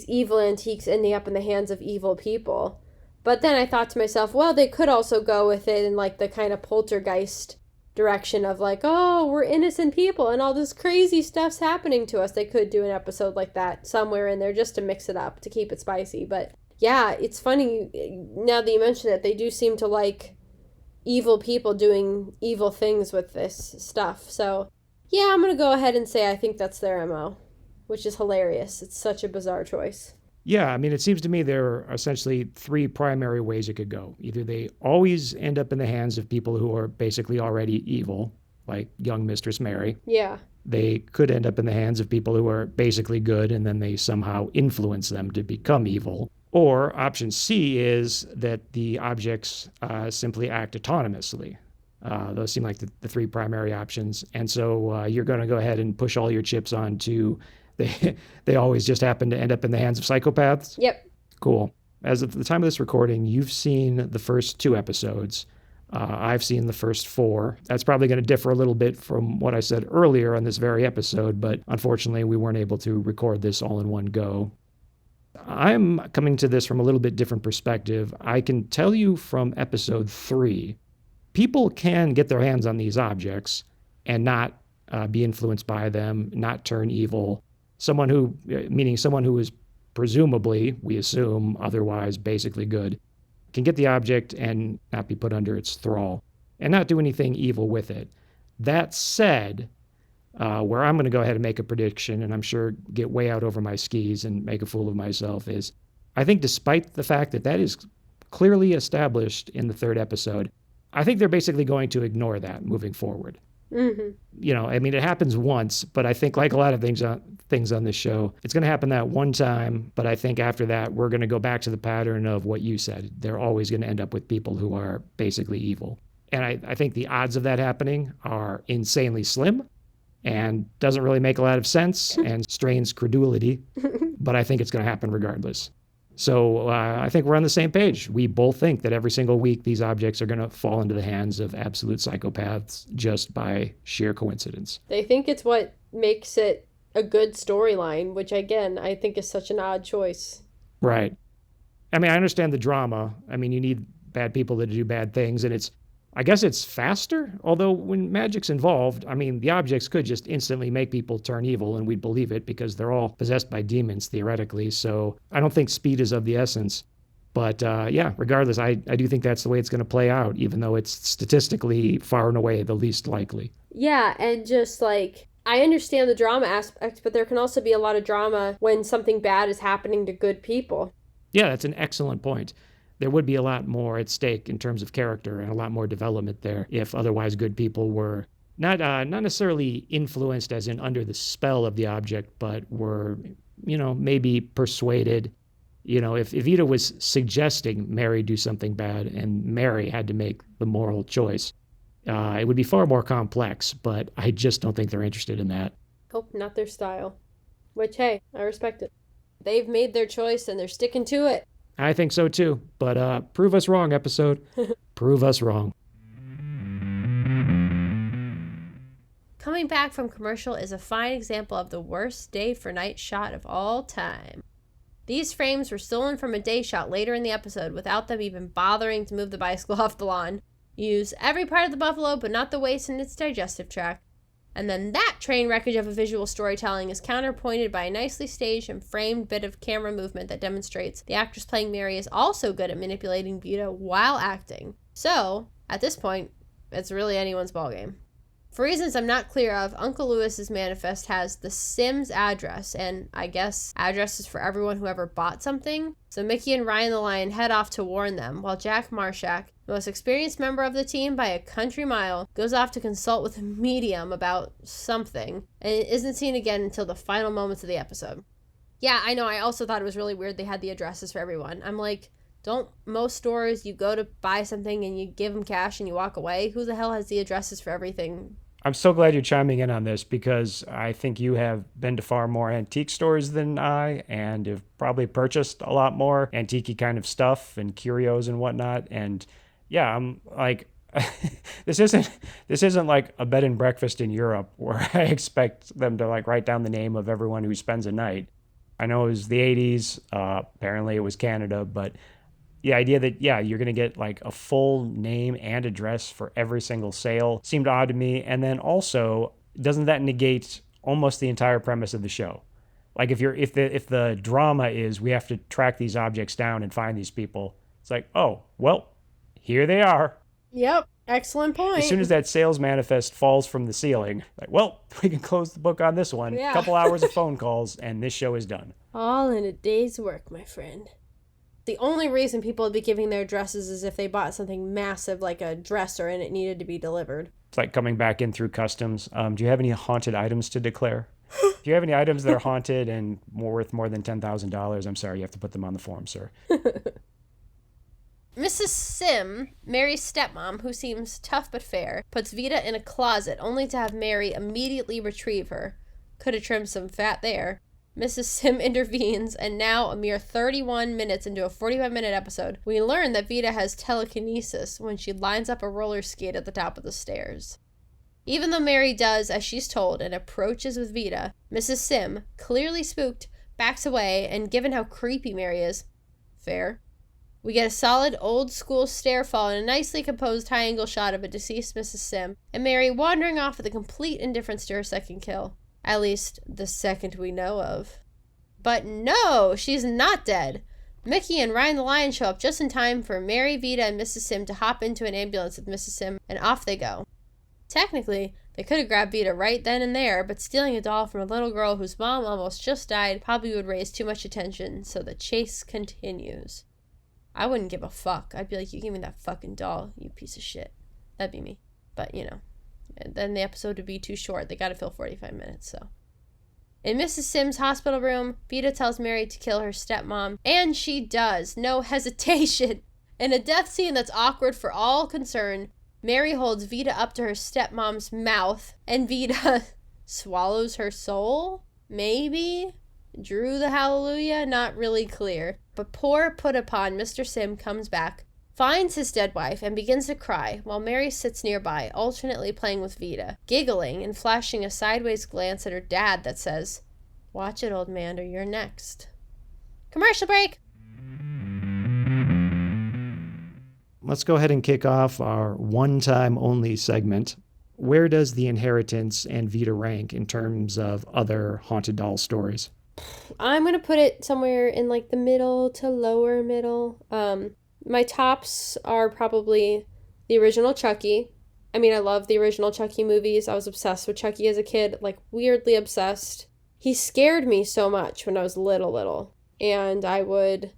evil antiques ending up in the hands of evil people. But then I thought to myself, well, they could also go with it in like the kind of poltergeist direction of like, oh, we're innocent people and all this crazy stuff's happening to us. They could do an episode like that somewhere in there just to mix it up, to keep it spicy. But yeah, it's funny now that you mention it, they do seem to like evil people doing evil things with this stuff. So yeah, I'm going to go ahead and say I think that's their MO, which is hilarious. It's such a bizarre choice. Yeah, I mean, it seems to me there are essentially 3 primary ways it could go. Either they always end up in the hands of people who are basically already evil, like young Mistress Mary. Yeah. They could end up in the hands of people who are basically good, and then they somehow influence them to become evil. Or option C is that the objects simply act autonomously. Those seem like the 3 primary options. And so you're going to go ahead and push all your chips onto... They always just happen to end up in the hands of psychopaths? Yep. Cool. As of the time of this recording, you've seen the first 2 episodes. I've seen the first 4. That's probably going to differ a little bit from what I said earlier on this very episode, but unfortunately we weren't able to record this all in one go. I'm coming to this from a little bit different perspective. I can tell you from episode 3, people can get their hands on these objects and not be influenced by them, not turn evil. Someone who is presumably, we assume, otherwise basically good, can get the object and not be put under its thrall. and not do anything evil with it. That said, where I'm going to go ahead and make a prediction, and I'm sure get way out over my skis and make a fool of myself, is I think despite the fact that that is clearly established in the third episode, I think they're basically going to ignore that moving forward. Mm-hmm. You know, I mean, it happens once, but I think like a lot of things on this show, it's going to happen that one time. But I think after that, we're going to go back to the pattern of what you said. They're always going to end up with people who are basically evil. And I think the odds of that happening are insanely slim and doesn't really make a lot of sense and strains credulity. But I think it's going to happen regardless. So I think we're on the same page. We both think that every single week these objects are going to fall into the hands of absolute psychopaths just by sheer coincidence. They think it's what makes it a good storyline, which again, I think is such an odd choice. Right. I mean, I understand the drama. I mean, you need bad people to do bad things, and I guess it's faster, although when magic's involved, I mean, the objects could just instantly make people turn evil, and we'd believe it because they're all possessed by demons, theoretically. So I don't think speed is of the essence. But yeah, regardless, I do think that's the way it's going to play out, even though it's statistically far and away the least likely. Yeah, and just like, I understand the drama aspect, but there can also be a lot of drama when something bad is happening to good people. Yeah, that's an excellent point. There would be a lot more at stake in terms of character and a lot more development there if otherwise good people were not necessarily influenced as in under the spell of the object, but were, you know, maybe persuaded. You know, if Ida was suggesting Mary do something bad and Mary had to make the moral choice, it would be far more complex, but I just don't think they're interested in that. Hope not their style. Which, hey, I respect it. They've made their choice and they're sticking to it. I think so too, but prove us wrong, episode. Prove us wrong. Coming back from commercial is a fine example of the worst day for night shot of all time. These frames were stolen from a day shot later in the episode without them even bothering to move the bicycle off the lawn. Use every part of the buffalo but not the waist and its digestive tract. And then that train wreckage of a visual storytelling is counterpointed by a nicely staged and framed bit of camera movement that demonstrates the actress playing Mary is also good at manipulating Vita while acting. So, at this point, it's really anyone's ballgame. For reasons I'm not clear of, Uncle Lewis's manifest has the Sims address, and I guess addresses for everyone who ever bought something. So Mickey and Ryan the Lion head off to warn them, while Jack Marshak, the most experienced member of the team by a country mile, goes off to consult with a medium about something, and it isn't seen again until the final moments of the episode. Yeah, I know, I also thought it was really weird they had the addresses for everyone. I'm like, don't most stores, you go to buy something and you give them cash and you walk away? Who the hell has the addresses for everything? I'm so glad you're chiming in on this because I think you have been to far more antique stores than I and have probably purchased a lot more antique-y kind of stuff and curios and whatnot. And yeah, I'm like, this isn't like a bed and breakfast in Europe where I expect them to like write down the name of everyone who spends a night. I know it was the 80s. Apparently it was Canada, but the idea that, yeah, you're going to get like a full name and address for every single sale seemed odd to me. And then also, doesn't that negate almost the entire premise of the show? Like if the drama is we have to track these objects down and find these people, it's like, oh, well, here they are. Yep, excellent point. As soon as that sales manifest falls from the ceiling, like, well, we can close the book on this one. Yeah. Couple hours of phone calls and this show is done. All in a day's work, my friend. The only reason people would be giving their addresses is if they bought something massive like a dresser and it needed to be delivered. It's like coming back in through customs. Do you have any haunted items to declare? Do you have any items that are haunted and worth more than $10,000? I'm sorry, you have to put them on the form, sir. Mrs. Sim, Mary's stepmom, who seems tough but fair, puts Vita in a closet only to have Mary immediately retrieve her. Could have trimmed some fat there. Mrs. Sim intervenes, and now, a mere 31 minutes into a 45-minute episode, we learn that Vita has telekinesis when she lines up a roller skate at the top of the stairs. Even though Mary does as she's told and approaches with Vita, Mrs. Sim, clearly spooked, backs away, and given how creepy Mary is, fair. We get a solid old-school stair fall and a nicely composed high-angle shot of a deceased Mrs. Sim, and Mary wandering off with a complete indifference to her second kill. At least, the second we know of. But no, she's not dead. Mickey and Ryan the Lion show up just in time for Mary, Vita, and Mrs. Sim to hop into an ambulance with Mrs. Sim, and off they go. Technically, they could have grabbed Vita right then and there, but stealing a doll from a little girl whose mom almost just died probably would raise too much attention, so the chase continues. I wouldn't give a fuck. I'd be like, you give me that fucking doll, you piece of shit. That'd be me. But, then the episode would be too short. They gotta fill 45 minutes, so. In Mrs. Sim's hospital room, Vita tells Mary to kill her stepmom, and she does. No hesitation. In a death scene that's awkward for all concerned, Mary holds Vita up to her stepmom's mouth, and Vita swallows her soul? Maybe? Drew the hallelujah? Not really clear. But poor put-upon Mr. Sim comes back, finds his dead wife, and begins to cry, while Mary sits nearby, alternately playing with Vita, giggling and flashing a sideways glance at her dad that says, "Watch it, old man, or you're next." Commercial break! Let's go ahead and kick off our one-time only segment. Where does The Inheritance and Vita rank in terms of other haunted doll stories? I'm going to put it somewhere in like the middle to lower middle. My tops are probably the original Chucky. I mean, I love the original Chucky movies. I was obsessed with Chucky as a kid, like weirdly obsessed. He scared me so much when I was little. And I would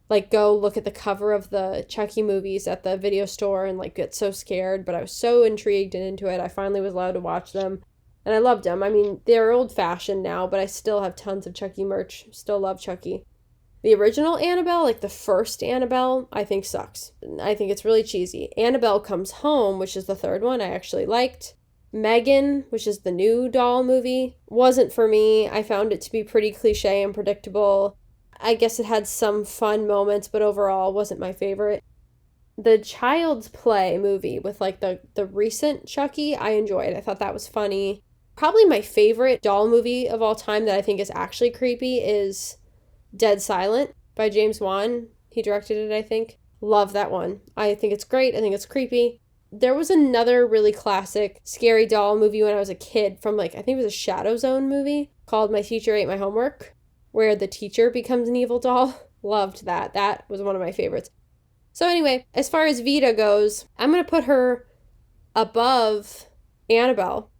like go look at the cover of the Chucky movies at the video store and like get so scared, but I was so intrigued and into it. I finally was allowed to watch them. And I loved them. I mean, they're old-fashioned now, but I still have tons of Chucky merch. Still love Chucky. The original Annabelle, like the first Annabelle, I think sucks. I think it's really cheesy. Annabelle Comes Home, which is the third one, I actually liked. Megan, which is the new doll movie, wasn't for me. I found it to be pretty cliche and predictable. I guess it had some fun moments, but overall wasn't my favorite. The Child's Play movie with like the recent Chucky, I enjoyed. I thought that was funny. Probably my favorite doll movie of all time that I think is actually creepy is Dead Silent by James Wan. He directed it, I think. Love that one. I think it's great. I think it's creepy. There was another really classic scary doll movie when I was a kid from like, I think it was a Shadow Zone movie called My Teacher Ate My Homework, where the teacher becomes an evil doll. Loved that. That was one of my favorites. So anyway, as far as Vita goes, I'm going to put her above Annabelle.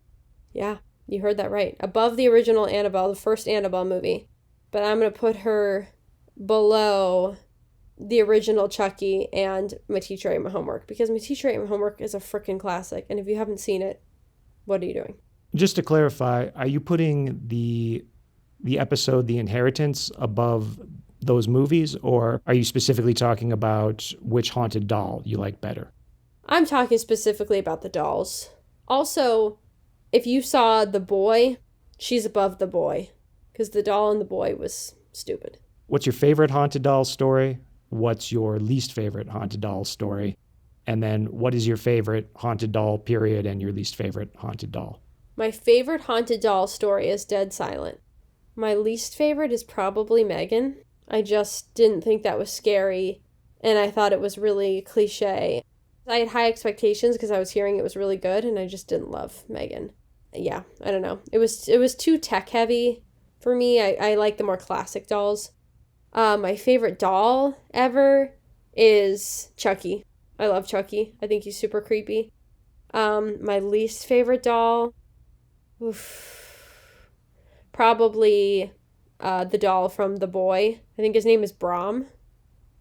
Yeah, you heard that right. Above the original Annabelle, the first Annabelle movie. But I'm going to put her below the original Chucky and My Teacher Ate My Homework, because My Teacher Ate My Homework is a freaking classic. And if you haven't seen it, what are you doing? Just to clarify, are you putting the episode The Inheritance above those movies, or are you specifically talking about which haunted doll you like better? I'm talking specifically about the dolls. Also, if you saw The Boy, she's above The Boy, because the doll in The Boy was stupid. What's your favorite haunted doll story? What's your least favorite haunted doll story? And then what is your favorite haunted doll period and your least favorite haunted doll? My favorite haunted doll story is Dead Silent. My least favorite is probably Megan. I just didn't think that was scary, and I thought it was really cliche. I had high expectations because I was hearing it was really good, and I just didn't love Megan. Yeah, I don't know. It was too tech heavy for me. I like the more classic dolls. My favorite doll ever is Chucky. I love Chucky. I think he's super creepy. My least favorite doll, probably the doll from The Boy. I think his name is Brom.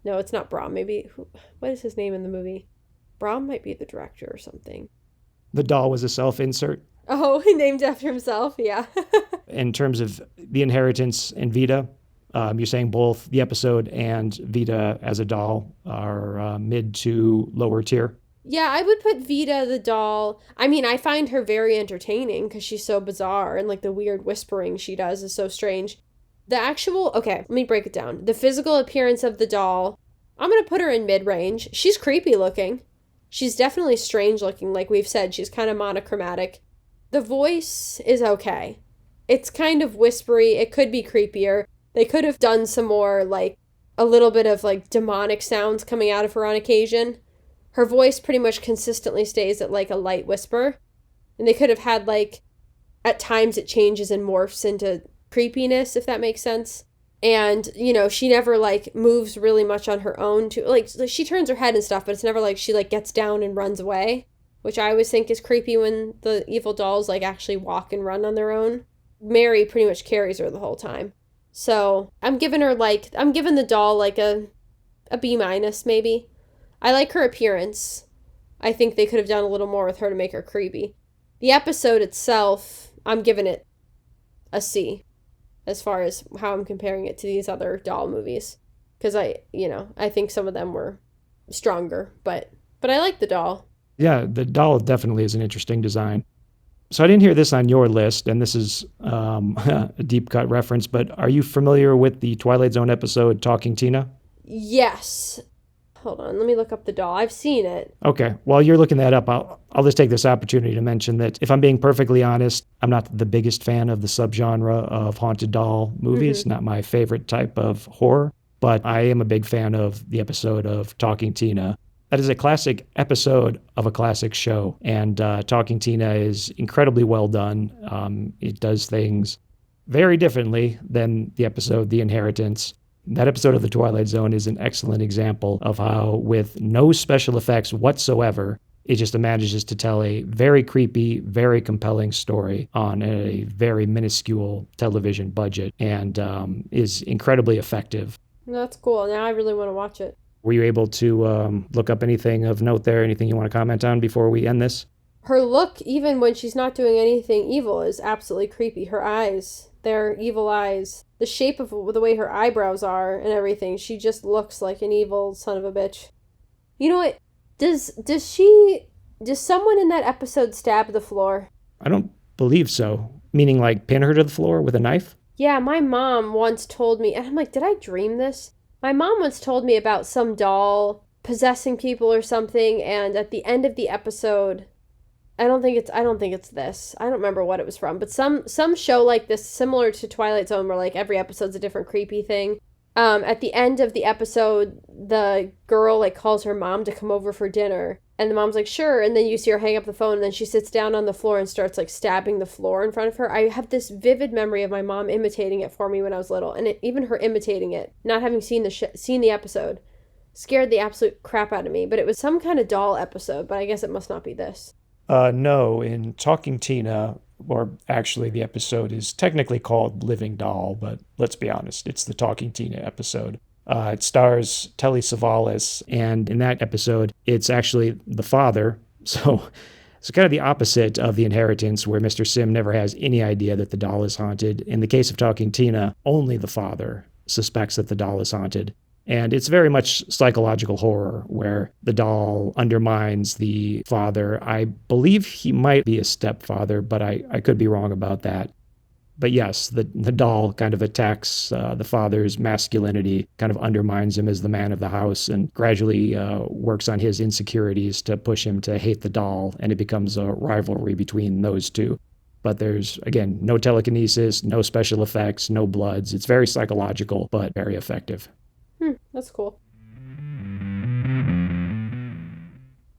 No, it's not Brom. Maybe, what is his name in the movie? Brom might be the director or something. The doll was a self-insert? Oh, he named after himself? Yeah. In terms of The Inheritance and Vita, you're saying both the episode and Vita as a doll are mid to lower tier? Yeah, I would put Vita the doll. I mean, I find her very entertaining because she's so bizarre, and like the weird whispering she does is so strange. Okay, let me break it down. The physical appearance of the doll, I'm going to put her in mid-range. She's creepy looking. She's definitely strange looking, like we've said. She's kind of monochromatic. The voice is okay. It's kind of whispery. It could be creepier. They could have done some more, like, a little bit of, like, demonic sounds coming out of her on occasion. Her voice pretty much consistently stays at, like, a light whisper. And they could have had, like, at times it changes and morphs into creepiness, if that makes sense. And, she never, like, moves really much on her own. She turns her head and stuff, but it's never like she, like, gets down and runs away, which I always think is creepy when the evil dolls, like, actually walk and run on their own. Mary pretty much carries her the whole time. So I'm giving the doll, like, a B-, maybe. I like her appearance. I think they could have done a little more with her to make her creepy. The episode itself, I'm giving it a C, as far as how I'm comparing it to these other doll movies. Because I think some of them were stronger, but I like the doll. Yeah, the doll definitely is an interesting design. So I didn't hear this on your list, and this is a deep cut reference, but are you familiar with the Twilight Zone episode Talking Tina? Yes. Hold on, let me look up the doll. I've seen it. Okay, while you're looking that up, I'll just take this opportunity to mention that if I'm being perfectly honest, I'm not the biggest fan of the subgenre of haunted doll movies, not my favorite type of horror, but I am a big fan of the episode of Talking Tina. That is a classic episode of a classic show, and Talking Tina is incredibly well done. It does things very differently than the episode The Inheritance. That episode of The Twilight Zone is an excellent example of how, with no special effects whatsoever, it just manages to tell a very creepy, very compelling story on a very minuscule television budget, and is incredibly effective. That's cool. Now I really want to watch it. Were you able to look up anything of note there? Anything you want to comment on before we end this? Her look, even when she's not doing anything evil, is absolutely creepy. Her eyes, they're evil eyes. The shape of the way her eyebrows are and everything, she just looks like an evil son of a bitch. You know what? Does someone in that episode stab the floor? I don't believe so. Meaning like pin her to the floor with a knife? Yeah, my mom once told me, and I'm like, did I dream this? My mom once told me about some doll possessing people or something, and at the end of the episode, I don't think it's this. I don't remember what it was from, but some show like this, similar to Twilight Zone, where like every episode's a different creepy thing. At the end of the episode, the girl like calls her mom to come over for dinner, and the mom's like, sure, and then you see her hang up the phone, and then she sits down on the floor and starts like stabbing the floor in front of her. I have this vivid memory of my mom imitating it for me when I was little, and even her imitating it, not having seen the episode, scared the absolute crap out of me. But it was some kind of doll episode, but I guess it must not be this. No, in Talking Tina, or actually the episode is technically called Living Doll, but let's be honest, it's the Talking Tina episode. It stars Telly Savalas, and in that episode, it's actually the father. So it's kind of the opposite of The Inheritance, where Mr. Sim never has any idea that the doll is haunted. In the case of Talking Tina, only the father suspects that the doll is haunted. And it's very much psychological horror, where the doll undermines the father. I believe he might be a stepfather, but I could be wrong about that. But yes, the doll kind of attacks the father's masculinity, kind of undermines him as the man of the house, and gradually works on his insecurities to push him to hate the doll, and it becomes a rivalry between those two. But there's, again, no telekinesis, no special effects, no bloods. It's very psychological, but very effective. That's cool.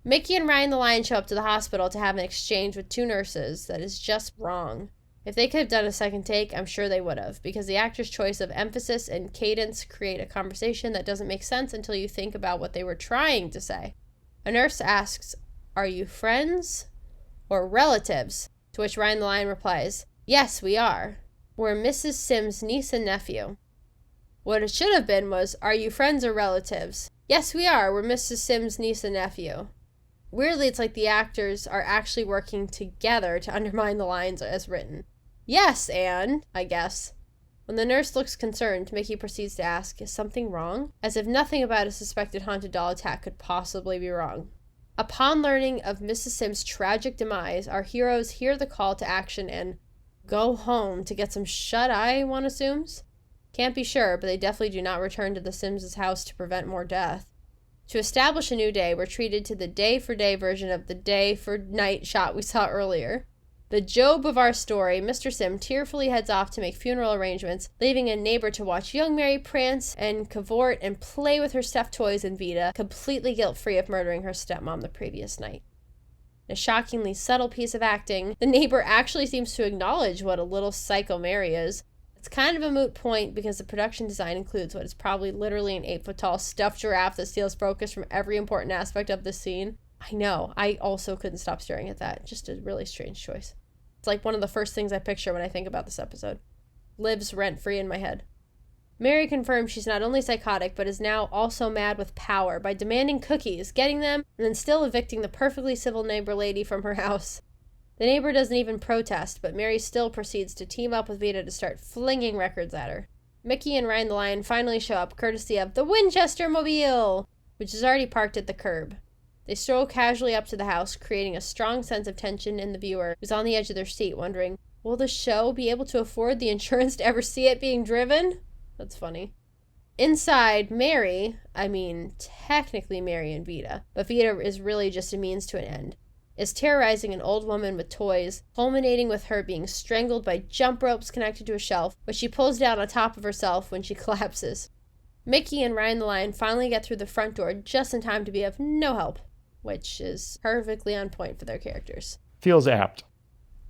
Mickey and Ryan the Lion show up to the hospital to have an exchange with two nurses that is just wrong. If they could have done a second take, I'm sure they would have, because the actor's choice of emphasis and cadence create a conversation that doesn't make sense until you think about what they were trying to say. A nurse asks, "Are you friends or relatives?" To which Ryan the Lion replies, "Yes, we are. We're Mrs. Sims' niece and nephew." What it should have been was, "Are you friends or relatives?" "Yes, we are. We're Mrs. Sims' niece and nephew." Weirdly, it's like the actors are actually working together to undermine the lines as written. "Yes, and," I guess. When the nurse looks concerned, Mickey proceeds to ask, "Is something wrong?" As if nothing about a suspected haunted doll attack could possibly be wrong. Upon learning of Mrs. Sims' tragic demise, our heroes hear the call to action and go home to get some shut-eye, one assumes. Can't be sure, but they definitely do not return to the Sims' house to prevent more death. To establish a new day, we're treated to the day-for-day version of the day-for-night shot we saw earlier. The Job of our story, Mr. Sim tearfully heads off to make funeral arrangements, leaving a neighbor to watch young Mary prance and cavort and play with her stuffed toys and Vita, completely guilt-free of murdering her stepmom the previous night. In a shockingly subtle piece of acting, the neighbor actually seems to acknowledge what a little psycho Mary is, It's kind of a moot point because the production design includes what is probably literally an 8-foot-tall stuffed giraffe that steals focus from every important aspect of the scene. I know, I also couldn't stop staring at that. Just a really strange choice. It's like one of the first things I picture when I think about this episode. Lives rent-free in my head. Mary confirms she's not only psychotic, but is now also mad with power by demanding cookies, getting them, and then still evicting the perfectly civil neighbor lady from her house. The neighbor doesn't even protest, but Mary still proceeds to team up with Vita to start flinging records at her. Mickey and Ryan the Lion finally show up, courtesy of the Winchester Mobile, which is already parked at the curb. They stroll casually up to the house, creating a strong sense of tension in the viewer, who's on the edge of their seat, wondering, will the show be able to afford the insurance to ever see it being driven? That's funny. Inside, technically Mary and Vita, but Vita is really just a means to an end, is terrorizing an old woman with toys, culminating with her being strangled by jump ropes connected to a shelf, which she pulls down on top of herself when she collapses. Mickey and Ryan the Lion finally get through the front door just in time to be of no help, which is perfectly on point for their characters. Feels apt.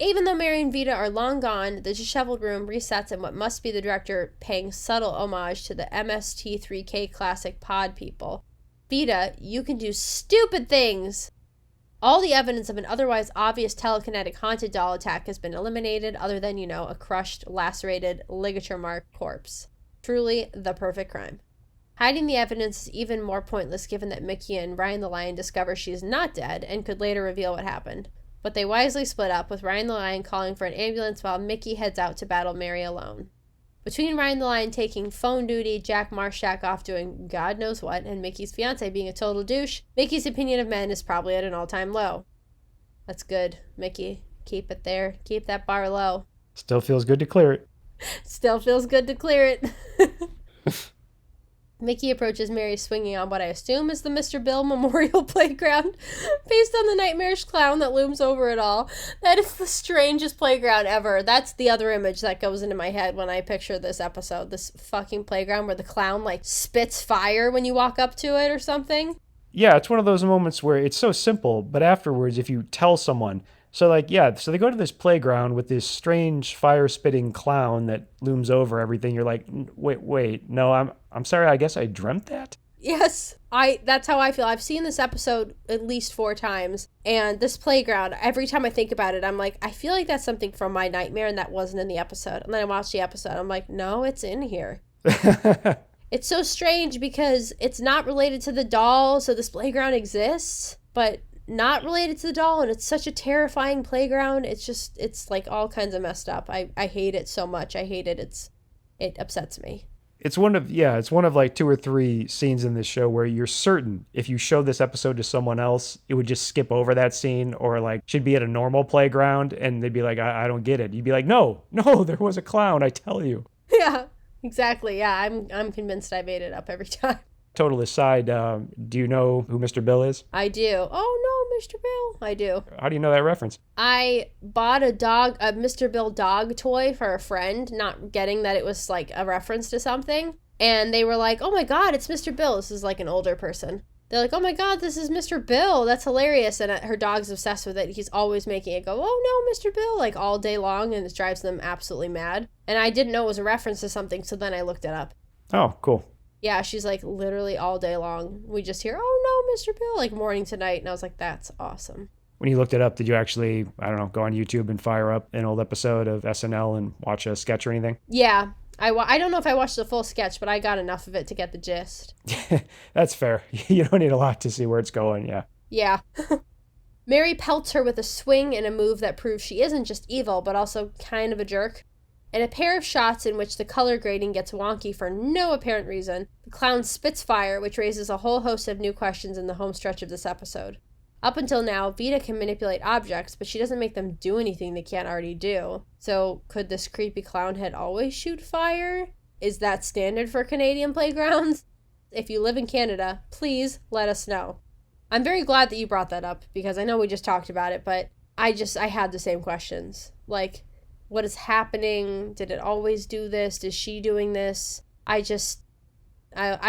Even though Mary and Vita are long gone, the disheveled room resets in what must be the director paying subtle homage to the MST3K classic Pod people. Vita, you can do stupid things! All the evidence of an otherwise obvious telekinetic haunted doll attack has been eliminated, other than, a crushed, lacerated, ligature-marked corpse. Truly the perfect crime. Hiding the evidence is even more pointless given that Mickey and Ryan the Lion discover she is not dead and could later reveal what happened. But they wisely split up, with Ryan the Lion calling for an ambulance while Mickey heads out to battle Mary alone. Between Ryan the Lion taking phone duty, Jack Marshak off doing God knows what, and Mickey's fiancé being a total douche, Mickey's opinion of men is probably at an all-time low. That's good, Mickey. Keep it there. Keep that bar low. Still feels good to clear it. Still feels good to clear it. Mickey approaches Mary swinging on what I assume is the Mr. Bill Memorial Playground, based on the nightmarish clown that looms over it all. That is the strangest playground ever. That's the other image that goes into my head when I picture this episode. This fucking playground where the clown, spits fire when you walk up to it or something. Yeah, it's one of those moments where it's so simple, but afterwards, if you tell someone... So they go to this playground with this strange fire-spitting clown that looms over everything. You're like, wait, no, I'm sorry, I guess I dreamt that? Yes, that's how I feel. I've seen this episode at least 4 times, and this playground, every time I think about it, I'm like, I feel like that's something from my nightmare, and that wasn't in the episode. And then I watch the episode, I'm like, no, it's in here. It's so strange because it's not related to the doll, so this playground exists, but not related to the doll, and it's such a terrifying playground. It's like all kinds of messed up. I hate it so much. I hate it. It upsets me. It's one of 2 or 3 scenes in this show where you're certain if you showed this episode to someone else, it would just skip over that scene, or should be at a normal playground and they'd be like, I don't get it. You'd be like, no, there was a clown, I tell you. Yeah, exactly. Yeah, I'm convinced I made it up every time. Total aside, do you know who Mr. Bill is? I do. Oh no, Mr. Bill. I do. How do you know that reference? I bought a Mr. Bill dog toy for a friend, not getting that it was a reference to something. And they were like, oh my God, it's Mr. Bill. This is an older person. They're like, oh my God, this is Mr. Bill. That's hilarious. And her dog's obsessed with it. He's always making it go, oh no, Mr. Bill, all day long. And it drives them absolutely mad. And I didn't know it was a reference to something. So then I looked it up. Oh, cool. Yeah, she's literally all day long. We just hear, oh no, Mr. Bill, morning to night. And I was like, that's awesome. When you looked it up, did you actually, go on YouTube and fire up an old episode of SNL and watch a sketch or anything? Yeah. I don't know if I watched the full sketch, but I got enough of it to get the gist. That's fair. You don't need a lot to see where it's going, yeah. Yeah. Mary pelts her with a swing and a move that proves she isn't just evil, but also kind of a jerk. In a pair of shots in which the color grading gets wonky for no apparent reason, the clown spits fire, which raises a whole host of new questions in the home stretch of this episode. Up until now, Vita can manipulate objects, but she doesn't make them do anything they can't already do. So, could this creepy clown head always shoot fire? Is that standard for Canadian playgrounds? If you live in Canada, please let us know. I'm very glad that you brought that up, because I know we just talked about it, but I had the same questions. What is happening? Did it always do this? Is she doing this? I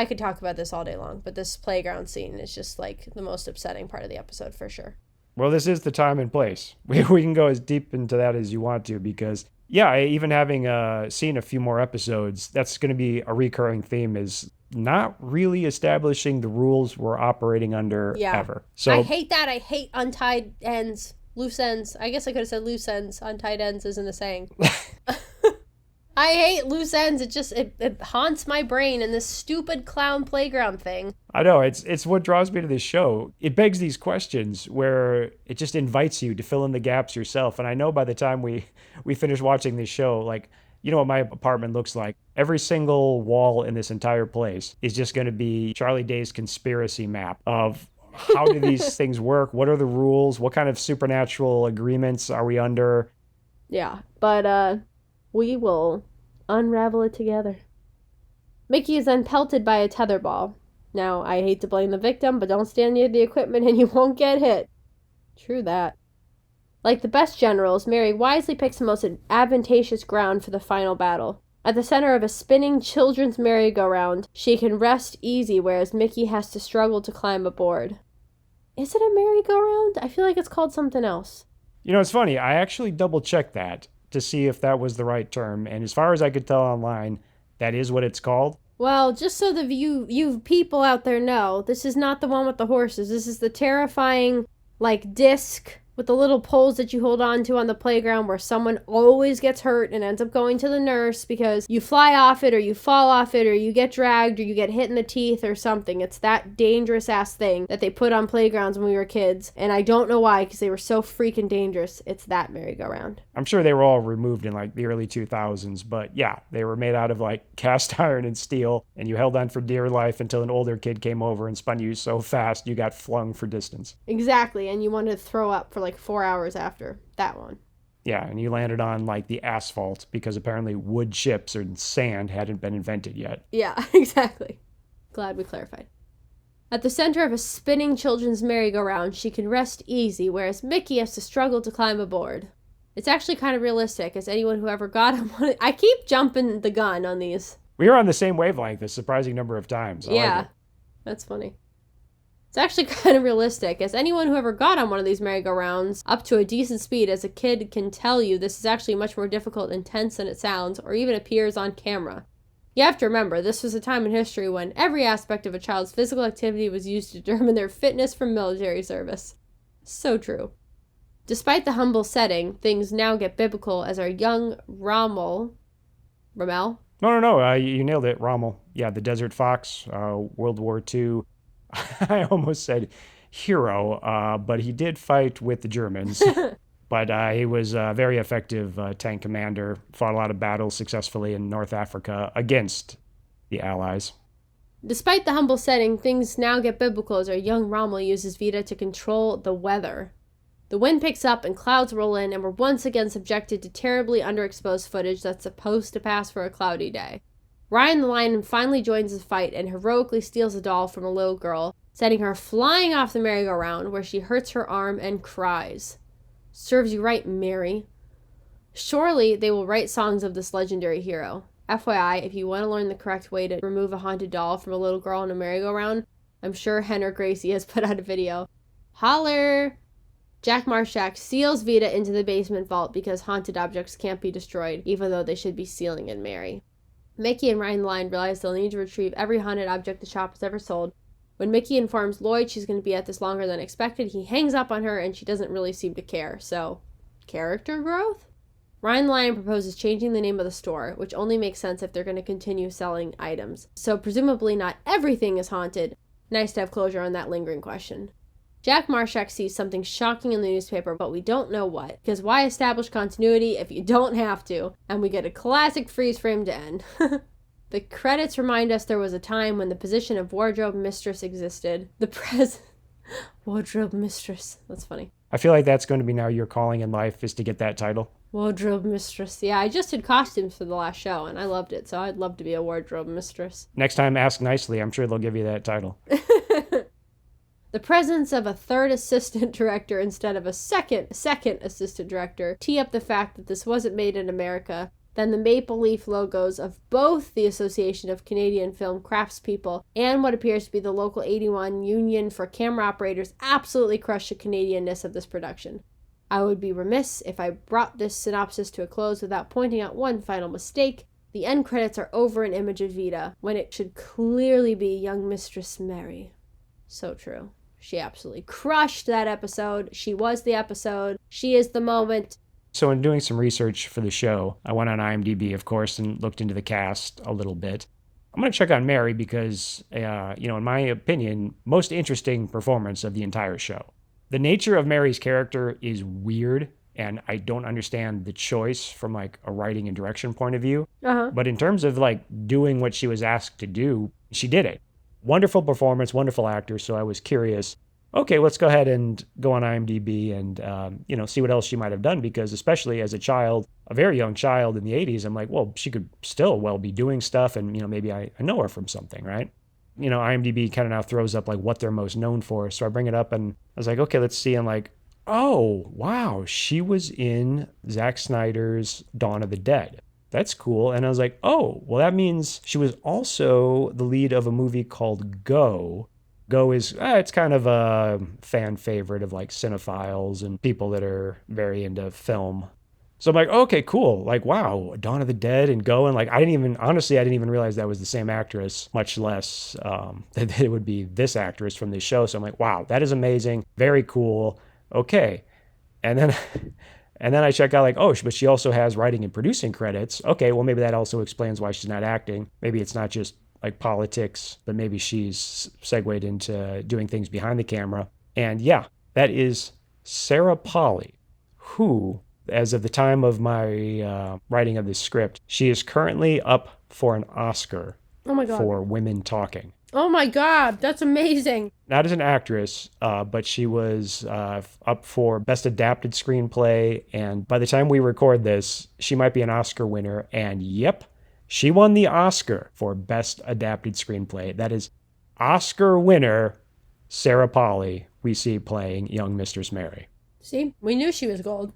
could talk about this all day long, but this playground scene is just the most upsetting part of the episode for sure. Well, this is the time and place. We can go as deep into that as you want to, because Yeah, even having seen a few more episodes, that's going to be a recurring theme, is not really establishing the rules we're operating under Yeah. ever. I So hate that. I hate untied ends. Loose ends. I guess I could have said loose ends. Untied ends isn't a saying. I hate loose ends. It haunts my brain in this stupid clown playground thing. I know it's what draws me to this show. It begs these questions where it just invites you to fill in the gaps yourself. And I know by the time we finish watching this show, like, you know what my apartment looks like. Every single wall in this entire place is just going to be Charlie Day's conspiracy map of how do these things work? What are the rules? What kind of supernatural agreements are we under? Yeah, but we will unravel it together. Mickey is then pelted by a tetherball. Now, I hate to blame the victim, but don't stand near the equipment and you won't get hit. True that. Like the best generals, Mary wisely picks the most advantageous ground for the final battle. At the center of a spinning children's merry-go-round, she can rest easy, whereas Mickey has to struggle to climb aboard. Is it a merry-go-round? I feel like it's called something else. You know, it's funny. I actually double-checked that to see if that was the right term. And as far as I could tell online, that is what it's called. Well, just so that you people out there know, this is not the one with the horses. This is the terrifying, like, disc with the little poles that you hold on to on the playground where someone always gets hurt and ends up going to the nurse because you fly off it or you fall off it or you get dragged or you get hit in the teeth or something. It's that dangerous ass thing that they put on playgrounds when we were kids. And I don't know why, because they were so freaking dangerous. It's that merry-go-round. I'm sure they were all removed in like the early 2000s, but yeah, they were made out of like cast iron and steel, and you held on for dear life until an older kid came over and spun you so fast you got flung for distance. Exactly, and you wanted to throw up for like 4 hours after that one. Yeah, and you landed on like the asphalt because apparently wood chips or sand hadn't been invented yet. Yeah, exactly. Glad we clarified. At the center of a spinning children's merry-go-round, she can rest easy, whereas Mickey has to struggle to climb aboard. It's actually kind of realistic, as anyone who ever got on one. I keep jumping the gun on these. We were on the same wavelength a surprising number of times. Yeah, like that's funny. It's actually kind of realistic, as anyone who ever got on one of these merry-go-rounds up to a decent speed as a kid can tell you this is actually much more difficult and tense than it sounds or even appears on camera. You have to remember, this was a time in history when every aspect of a child's physical activity was used to determine their fitness for military service. So true. Despite the humble setting, things now get biblical as our young Rommel... Rommel? No, you nailed it, Rommel. Yeah, the Desert Fox, World War II. I almost said hero, but he did fight with the Germans. But he was a very effective tank commander, fought a lot of battles successfully in North Africa against the Allies. Despite the humble setting, things now get biblical as our young Rommel uses Vita to control the weather. The wind picks up and clouds roll in, and we're once again subjected to terribly underexposed footage that's supposed to pass for a cloudy day. Ryan the Lion finally joins the fight and heroically steals a doll from a little girl, sending her flying off the merry-go-round where she hurts her arm and cries. Serves you right, Mary. Surely they will write songs of this legendary hero. FYI, if you want to learn the correct way to remove a haunted doll from a little girl in a merry-go-round, I'm sure Henry Gracie has put out a video. Holler! Jack Marshak seals Vita into the basement vault because haunted objects can't be destroyed, even though they should be sealing in Mary. Mickey and Ryan the Lion realize they'll need to retrieve every haunted object the shop has ever sold. When Mickey informs Lloyd she's going to be at this longer than expected, he hangs up on her and she doesn't really seem to care. So, character growth? Ryan the Lion proposes changing the name of the store, which only makes sense if they're going to continue selling items. So presumably not everything is haunted. Nice to have closure on that lingering question. Jack Marshak sees something shocking in the newspaper, but we don't know what. Because why establish continuity if you don't have to? And we get a classic freeze frame to end. The credits remind us there was a time when the position of wardrobe mistress existed. Wardrobe mistress. That's funny. I feel like that's going to be now your calling in life, is to get that title. Wardrobe mistress. Yeah, I just did costumes for the last show, and I loved it, so I'd love to be a wardrobe mistress. Next time, ask nicely. I'm sure they'll give you that title. The presence of a third assistant director instead of a second assistant director tee up the fact that this wasn't made in America. Then the maple leaf logos of both the Association of Canadian Film Craftspeople and what appears to be the local 81 Union for Camera Operators absolutely crush the Canadianness of this production. I would be remiss if I brought this synopsis to a close without pointing out one final mistake. The end credits are over an image of Vita, when it should clearly be young Mistress Mary. So true. She absolutely crushed that episode. She was the episode. She is the moment. So in doing some research for the show, I went on IMDb, of course, and looked into the cast a little bit. I'm going to check on Mary because, in my opinion, most interesting performance of the entire show. The nature of Mary's character is weird, and I don't understand the choice from like a writing and direction point of view. But in terms of like doing what she was asked to do, she did it. Wonderful performance, wonderful actor. So I was curious. Okay, let's go ahead and go on IMDb and, see what else she might have done, because especially as a child, a very young child in the 80s, I'm like, well, she could still well be doing stuff and, maybe I know her from something, right? IMDb kind of now throws up like what they're most known for. So I bring it up and I was like, okay, let's see. And like, oh, wow, she was in Zack Snyder's Dawn of the Dead. That's cool. And I was like, oh, well, that means she was also the lead of a movie called Go. Go is, it's kind of a fan favorite of like cinephiles and people that are very into film. So I'm like, okay, cool. Like, wow, Dawn of the Dead and Go. And like, I didn't even realize that was the same actress, much less that it would be this actress from this show. So I'm like, wow, that is amazing. Very cool. Okay. And then I check out like, oh, but she also has writing and producing credits. Okay, well, maybe that also explains why she's not acting. Maybe it's not just like politics, but maybe she's segued into doing things behind the camera. And yeah, that is Sarah Polley, who, as of the time of my writing of this script, she is currently up for an Oscar for Women Talking. Oh my God, that's amazing. Not as an actress, but she was up for Best Adapted Screenplay. And by the time we record this, she might be an Oscar winner. And yep, she won the Oscar for Best Adapted Screenplay. That is Oscar winner Sarah Polley, we see playing young Mistress Mary. See, we knew she was gold.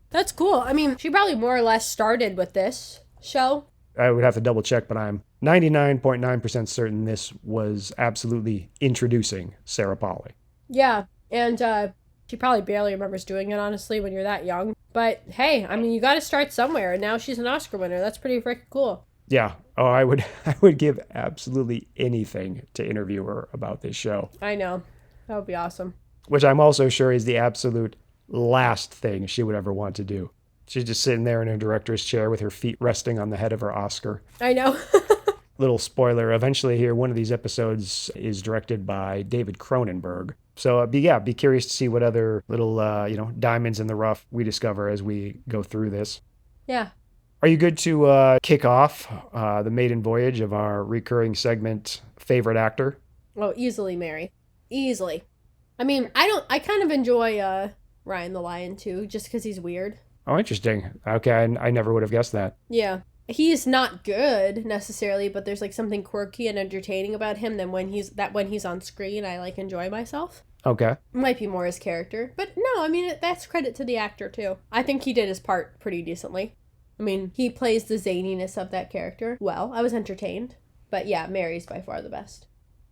That's cool. I mean, she probably more or less started with this show. I would have to double check, but I'm 99.9% certain this was absolutely introducing Sarah Polley. Yeah, and she probably barely remembers doing it, honestly, when you're that young. But hey, I mean, you got to start somewhere, and now she's an Oscar winner. That's pretty freaking cool. Yeah. Oh, I would give absolutely anything to interview her about this show. I know. That would be awesome. Which I'm also sure is the absolute last thing she would ever want to do. She's just sitting there in her director's chair with her feet resting on the head of her Oscar. I know. Little spoiler, eventually here, one of these episodes is directed by David Cronenberg. So be curious to see what other little, diamonds in the rough we discover as we go through this. Yeah. Are you good to kick off the maiden voyage of our recurring segment, Favorite Actor? Oh, easily, Mary. Easily. I mean, I kind of enjoy Ryan the Lion, too, just because he's weird. Oh, interesting. Okay, I never would have guessed that. Yeah. He's not good, necessarily, but there's, like, something quirky and entertaining about him than when he's on screen, I, like, enjoy myself. Okay. Might be more his character. But no, I mean, that's credit to the actor, too. I think he did his part pretty decently. I mean, he plays the zaniness of that character well. I was entertained. But yeah, Mary's by far the best.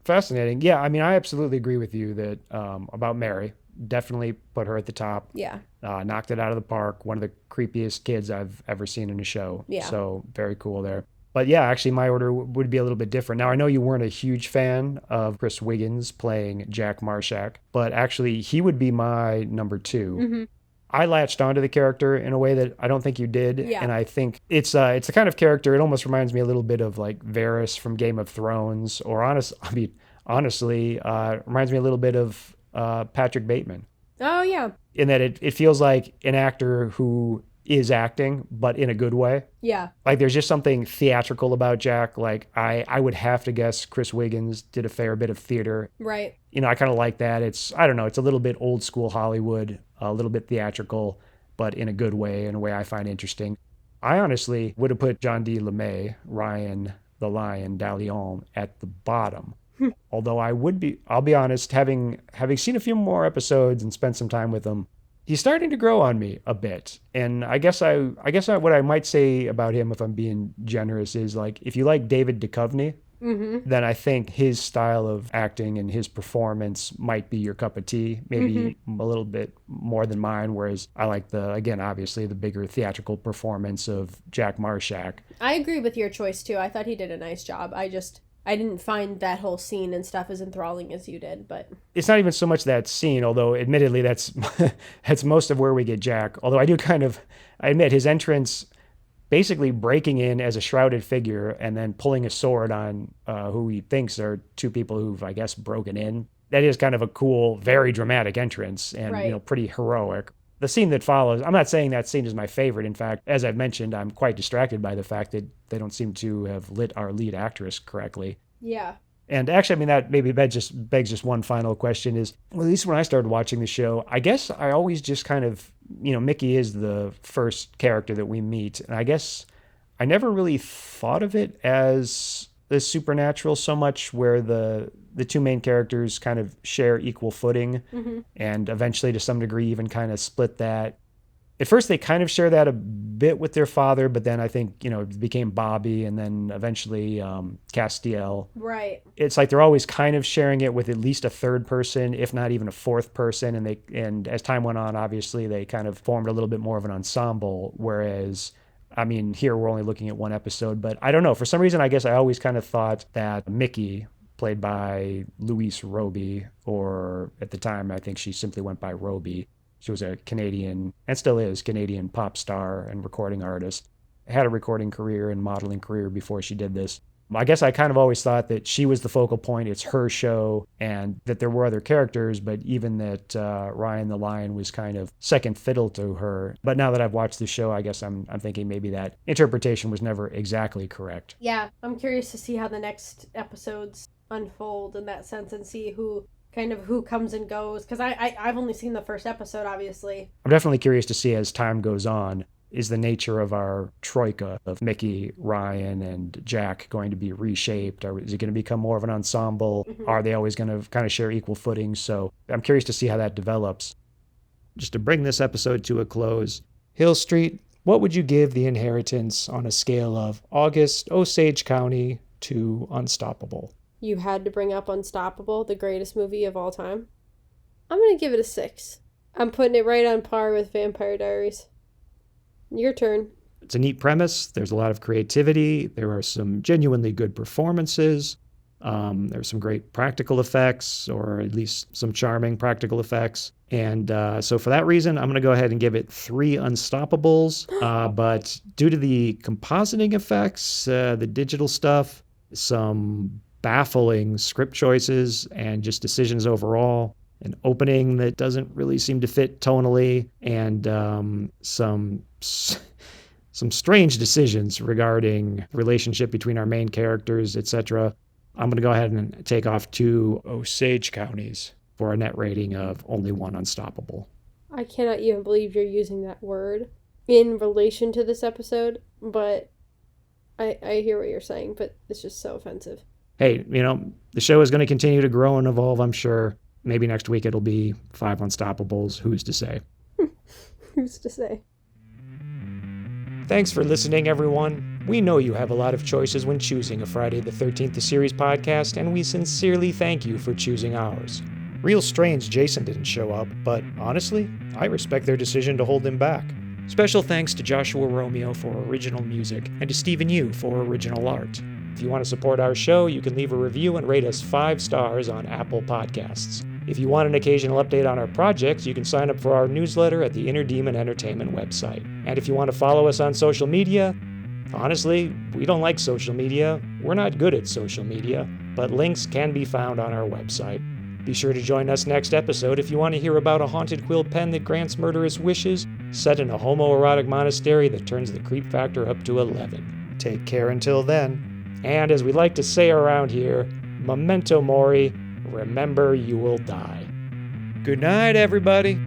Fascinating. Yeah, I mean, I absolutely agree with you that about Mary. Definitely put her at the top. Yeah. Knocked it out of the park. One of the creepiest kids I've ever seen in a show. Yeah. So very cool there. But yeah, actually my order would be a little bit different. Now, I know you weren't a huge fan of Chris Wiggins playing Jack Marshak, but actually he would be my number 2. Mm-hmm. I latched onto the character in a way that I don't think you did. Yeah. And I think it's the kind of character, it almost reminds me a little bit of like Varys from Game of Thrones, or honestly, reminds me a little bit of Patrick Bateman. Oh, yeah. In that it feels like an actor who is acting, but in a good way. Yeah. Like there's just something theatrical about Jack. Like I would have to guess Chris Wiggins did a fair bit of theater. Right. I kind of like that. It's a little bit old school Hollywood, a little bit theatrical, but in a good way, in a way I find interesting. I honestly would have put John D. LeMay, Ryan the Lion Dallion, at the bottom. Although I'll be honest, having seen a few more episodes and spent some time with him, he's starting to grow on me a bit. And I guess what I might say about him, if I'm being generous, is like, if you like David Duchovny, then I think his style of acting and his performance might be your cup of tea, maybe a little bit more than mine, whereas I like obviously the bigger theatrical performance of Jack Marshak. I agree with your choice, too. I thought he did a nice job. I didn't find that whole scene and stuff as enthralling as you did, but... It's not even so much that scene, although admittedly that's most of where we get Jack. Although I admit his entrance... basically breaking in as a shrouded figure and then pulling a sword on who he thinks are two people who've, I guess, broken in. That is kind of a cool, very dramatic entrance and, pretty heroic. The scene that follows, I'm not saying that scene is my favorite. In fact, as I've mentioned, I'm quite distracted by the fact that they don't seem to have lit our lead actress correctly. Yeah. And actually, I mean, that maybe begs just one final question is, well, at least when I started watching the show, I guess I always just kind of, Mickey is the first character that we meet. And I guess I never really thought of it as supernatural so much, where the two main characters kind of share equal footing and eventually to some degree even kind of split that. At first, they kind of share that a bit with their father, but then I think, it became Bobby and then eventually Castiel. Right. It's like they're always kind of sharing it with at least a third person, if not even a fourth person. And as time went on, obviously, they kind of formed a little bit more of an ensemble. Whereas, I mean, here we're only looking at one episode. But I don't know. For some reason, I guess I always kind of thought that Mickey, played by Louise Roby, or at the time, I think she simply went by Roby. She was a Canadian, and still is, Canadian pop star and recording artist. Had a recording career and modeling career before she did this. I guess I kind of always thought that she was the focal point. It's her show, and that there were other characters, but even that Ryan the Lion was kind of second fiddle to her. But now that I've watched the show, I guess I'm thinking maybe that interpretation was never exactly correct. Yeah, I'm curious to see how the next episodes unfold in that sense and see who comes and goes, because I've only seen the first episode, obviously. I'm definitely curious to see as time goes on, is the nature of our troika of Mickey, Ryan, and Jack going to be reshaped? Is it going to become more of an ensemble? Are they always going to kind of share equal footing? So I'm curious to see how that develops. Just to bring this episode to a close, Hill Street, what would you give The Inheritance on a scale of August, Osage County to Unstoppable? You had to bring up Unstoppable, the greatest movie of all time. I'm going to give it a 6. I'm putting it right on par with Vampire Diaries. Your turn. It's a neat premise. There's a lot of creativity. There are some genuinely good performances. There's some great practical effects, or at least some charming practical effects. And so for that reason, I'm going to go ahead and give it 3 Unstoppables. But due to the compositing effects, the digital stuff, some baffling script choices, and just decisions overall, an opening that doesn't really seem to fit tonally, and some strange decisions regarding relationship between our main characters, etc. I'm going to go ahead and take off 2 Osage counties for a net rating of only 1 Unstoppable. I cannot even believe you're using that word in relation to this episode, but I hear what you're saying, but it's just so offensive. Hey, the show is going to continue to grow and evolve, I'm sure. Maybe next week it'll be 5 Unstoppables. Who's to say? Who's to say? Thanks for listening, everyone. We know you have a lot of choices when choosing a Friday the 13th The Series podcast, and we sincerely thank you for choosing ours. Real strange Jason didn't show up, but honestly, I respect their decision to hold him back. Special thanks to Joshua Romeo for original music, and to Stephen Yu for original art. If you want to support our show, you can leave a review and rate us 5 stars on Apple Podcasts. If you want an occasional update on our projects, you can sign up for our newsletter at the Inner Demon Entertainment website. And if you want to follow us on social media, honestly, we don't like social media. We're not good at social media, but links can be found on our website. Be sure to join us next episode if you want to hear about a haunted quill pen that grants murderous wishes, set in a homoerotic monastery that turns the creep factor up to 11. Take care until then. And as we like to say around here, memento mori, remember you will die. Good night, everybody.